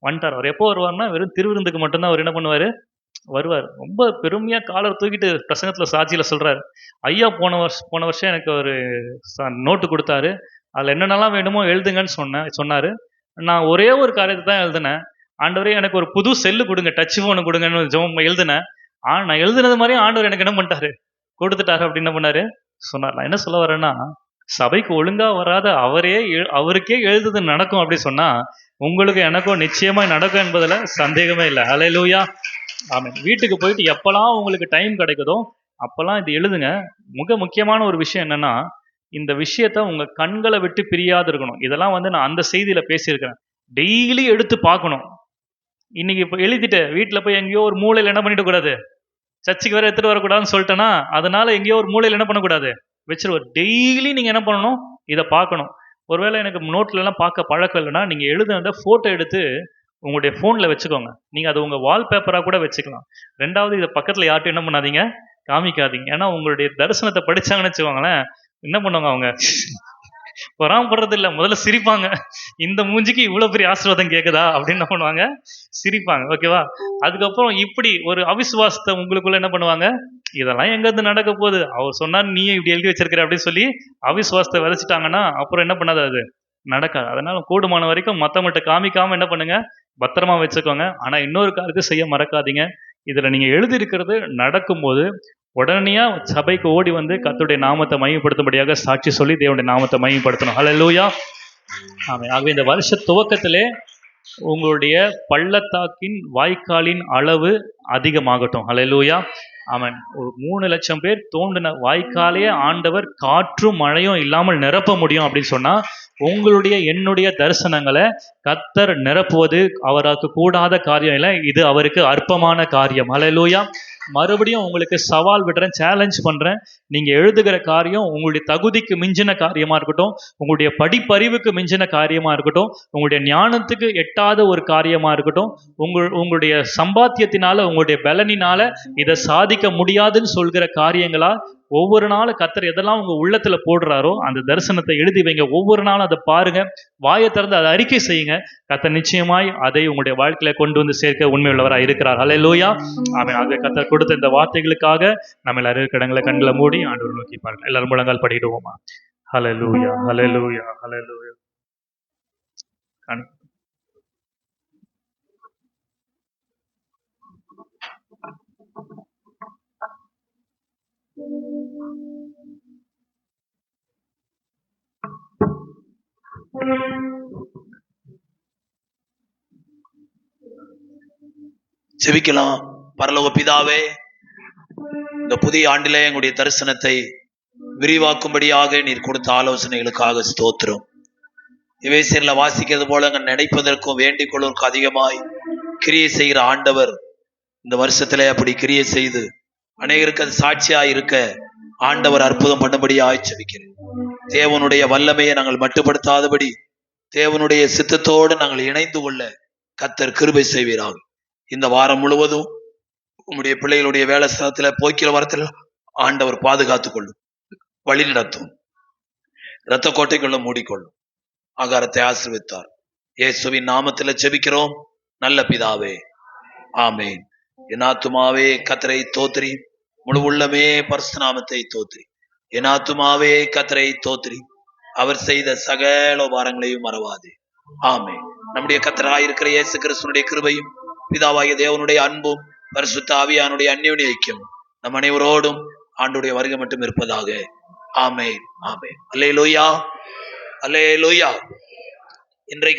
வந்துட்டார். அவர் எப்போ வருவார்னா வெறும் திருவிருந்துக்கு மட்டும்தான் அவர் என்ன பண்ணுவார்? வருவார். ரொம்ப பெருமையாக காலர் தூக்கிட்டு பிரசங்கத்தில் சாட்சியில் சொல்கிறார், ஐயா போன வருஷம் எனக்கு ஒரு நோட்டு கொடுத்தாரு, அதில் என்னென்னலாம் வேணுமோ எழுதுங்கன்னு சொன்னார். நான் ஒரே ஒரு காரியத்தை தான் எழுதினேன். ஆண்டவரே எனக்கு ஒரு புது செல்லு கொடுங்க, டச் ஃபோனு கொடுங்கன்னு ஜெபம் எழுதினேன். நான் எழுதுனது மாதிரியும் ஆண்டவர் எனக்கு என்ன பண்ணிட்டாரு? கொடுத்துட்டாரு. அப்படி என்ன பண்ணாரு சொன்னார். நான் என்ன சொல்ல வரேன்னா, சபைக்கு ஒழுங்கா வராத அவருக்கே எழுதுது நடக்கும் அப்படி சொன்னா உங்களுக்கு எனக்கும் நிச்சயமாய் நடக்கும் என்பதுல சந்தேகமே இல்லை. ஹல்லேலூயா. ஆமென். வீட்டுக்கு போயிட்டு எப்பெல்லாம் உங்களுக்கு டைம் கிடைக்குதோ அப்பெல்லாம் இது எழுதுங்க. முக்கியமான ஒரு விஷயம் என்னன்னா, இந்த விஷயத்த உங்க கண்களை விட்டு பிரியாது இருக்கணும். இதெல்லாம் நான் அந்த செய்தியில பேசியிருக்கிறேன். டெய்லி எடுத்து பார்க்கணும். இன்னைக்கு இப்போ எழுதிட்டு வீட்டில் போய் எங்கேயோ ஒரு மூலையில் என்ன பண்ணிட்டு கூடாது? சர்ச்சுக்கு வேற எடுத்துட்டு வரக்கூடாதுன்னு சொல்லிட்டேன்னா, அதனால எங்கேயோ ஒரு மூலையில் என்ன பண்ணக்கூடாது? வச்சிருவார். டெய்லி நீங்க என்ன பண்ணணும்? இதை பார்க்கணும். ஒருவேளை எனக்கு நோட்ல எல்லாம் பார்க்க பழக்கம் இல்லைன்னா, நீங்க எழுதுனதை போட்டோ எடுத்து உங்களுடைய போன்ல வச்சுக்கோங்க. நீங்க அது உங்க வால்பேப்பரா கூட வச்சுக்கலாம். ரெண்டாவது, இதை பக்கத்துல யார்ட்டும் என்ன பண்ணாதீங்க? காமிக்காதீங்க. ஏன்னா உங்களுடைய தரிசனத்தை படிச்சாங்கன்னு வச்சுக்கோங்களேன், என்ன பண்ணுவாங்க? அவங்க பொறாமப்படுறது இல்லை, முதல்ல சிரிப்பாங்க. இந்த மூஞ்சிக்கு இவ்வளவு பெரிய ஆசீர்வாதம் கேட்குதா அப்படின்னு என்ன பண்ணுவாங்க? சிரிப்பாங்க. ஓகேவா? அதுக்கப்புறம் இப்படி ஒரு அவிசுவாசத்தை உங்களுக்குள்ள என்ன பண்ணுவாங்க? இதெல்லாம் எங்கேருந்து நடக்க போகுது, அவர் சொன்னார் நீயே இப்படி எழுதி வச்சிருக்கிற அப்படின்னு சொல்லி அவிசுவாசத்தை விதைச்சிட்டாங்கன்னா அப்புறம் என்ன பண்ணாது? அது நடக்காது. அதனால கூடுமான வரைக்கும் மற்றவங்கள்ட்ட காமிக்காம என்ன பண்ணுங்க? பத்திரமா வச்சுக்கோங்க. ஆனா இன்னொரு காரியத்தை செய்ய மறக்காதீங்க. இதுல நீங்க எழுதி இருக்கிறது நடக்கும்போது உடனடியா சபைக்கு ஓடி கர்த்தருடைய நாமத்தை மையப்படுத்தும்படியாக சாட்சி சொல்லி தேவனுடைய நாமத்தை மையப்படுத்தணும். ஹல்லேலூயா. ஆமென். ஆகவே இந்த வருஷ துவக்கத்திலே உங்களுடைய பள்ளத்தாக்கின் வாய்க்காலின் அளவு அதிகமாகட்டும். ஹல்லேலூயா. ஆமென். ஒரு 3 லட்சம் பேர் தோண்டின வாய்க்காலையே ஆண்டவர் காற்றும் மழையும் இல்லாமல் நிரப்ப முடியும் அப்படின்னு சொன்னா, என்னுடைய தரிசனங்களை கர்த்தர் நிரப்புவது அவருக்கு கூடாத காரியம் இல்லை. இது அவருக்கு அற்பமான காரியம். ஹல்லேலூயா. மறுபடியும் உங்களுக்கு சவால் விடுறேன், சேலஞ்ச் பண்றேன். நீங்க எழுதுகிற காரியம் உங்களுடைய தகுதிக்கு மிஞ்சின காரியமா இருக்கட்டும், உங்களுடைய படிப்பறிவுக்கு மிஞ்சின காரியமா இருக்கட்டும், உங்களுடைய ஞானத்துக்கு எட்டாத ஒரு காரியமா இருக்கட்டும், உங்களுடைய சம்பாத்தியத்தினால உங்களுடைய பலனினால இதை சாதிக்க முடியாதுன்னு சொல்கிற காரியங்களா ஒவ்வொரு நாளும் கர்த்தர் எதெல்லாம் உங்க உள்ளத்துல போடுறாரோ அந்த தரிசனத்தை எழுதி வைங்க. ஒவ்வொரு நாளும் அதை பாருங்க, வாயை திறந்து அதை அறிக்கை செய்யுங்க. கர்த்தர் நிச்சயமாய் அதை உங்களுடைய வாழ்க்கையில கொண்டு சேர்க்க உண்மையுள்ளவராக இருக்கிறார். ஹல்லேலூயா. ஆமென். ஆகவே கர்த்தர் கொடுத்த இந்த வார்த்தைகளுக்காக நம்ம எல்லாரும் இருக்கிற இடங்களை கண்களை மூடி ஆண்டவரை நோக்கி பாருங்க. எல்லாரும் முழங்கால் படிடுவோமா? ஹல்லேலூயா, ஹல்லேலூயா, ஹல்லேலூயா. ஜெபிக்கலாம். பரலோக பிதாவே, இந்த புதிய ஆண்டிலே எங்களுடைய தரிசனத்தை விரிவாக்கும்படியாக நீர் கொடுத்த ஆலோசனைகளுக்காக ஸ்தோத்திரம். எபேசியர்ல வாசிக்கிறது போல நினைப்பதற்கும் வேண்டிக் கொள்வதற்கும் அதிகமாய் கிரியை செய்கிற ஆண்டவர் இந்த வருஷத்திலே அப்படி கிரியை செய்து அநேகருக்கு அது சாட்சியாய் இருக்க ஆண்டவர் அற்புதம் பண்ணும்படியாய் ஜெபிக்கிறேன். தேவனுடைய வல்லமையை நாங்கள் மட்டுப்படுத்தாதபடி தேவனுடைய சித்தத்தோடு நாங்கள் இணைந்து கொள்ள கர்த்தர் கிருபை செய்வீராக. இந்த வாரம் முழுவதும் உங்களுடைய பிள்ளைகளுடைய வேலை ஸ்தலத்துல போய்க்கிற வாரத்தில் ஆண்டவர் பாதுகாத்துக் கொள்ளும், வழி நடத்தும், இரத்த கோட்டைக்குள்ள மூடிக்கொள்ளும். ஆகாரத்தை ஆசீர்வதித்தார். இயேசுவின் நாமத்தில் ஜெபிக்கிறோம் நல்ல பிதாவே, ஆமென். என் ஆத்துமாவே கர்த்தரை தோத்திரி, முழு உள்ளமே பரிசுத்த நாமத்தை தோத்திரி. என் ஆத்துமாவே கர்த்தரை தோத்திரி, அவர் செய்த சகல உபகாரங்களையும் மறவாதே. ஆமென். நம்முடைய கர்த்தராயிருக்கிற இயேசு கிறிஸ்துவினுடைய கிருபையும் பிதாவாகிய தேவனுடைய அன்பும் பரிசுத்த ஆவியானுடைய அந்யோன்ய ஐக்கியமும் நம் அனைவரோடும் ஆண்டுடைய வருகை மட்டும் இருப்பதாக. ஆமென், ஆமென். அல்லேலூயா, அல்லேலூயா. இன்றைக்கு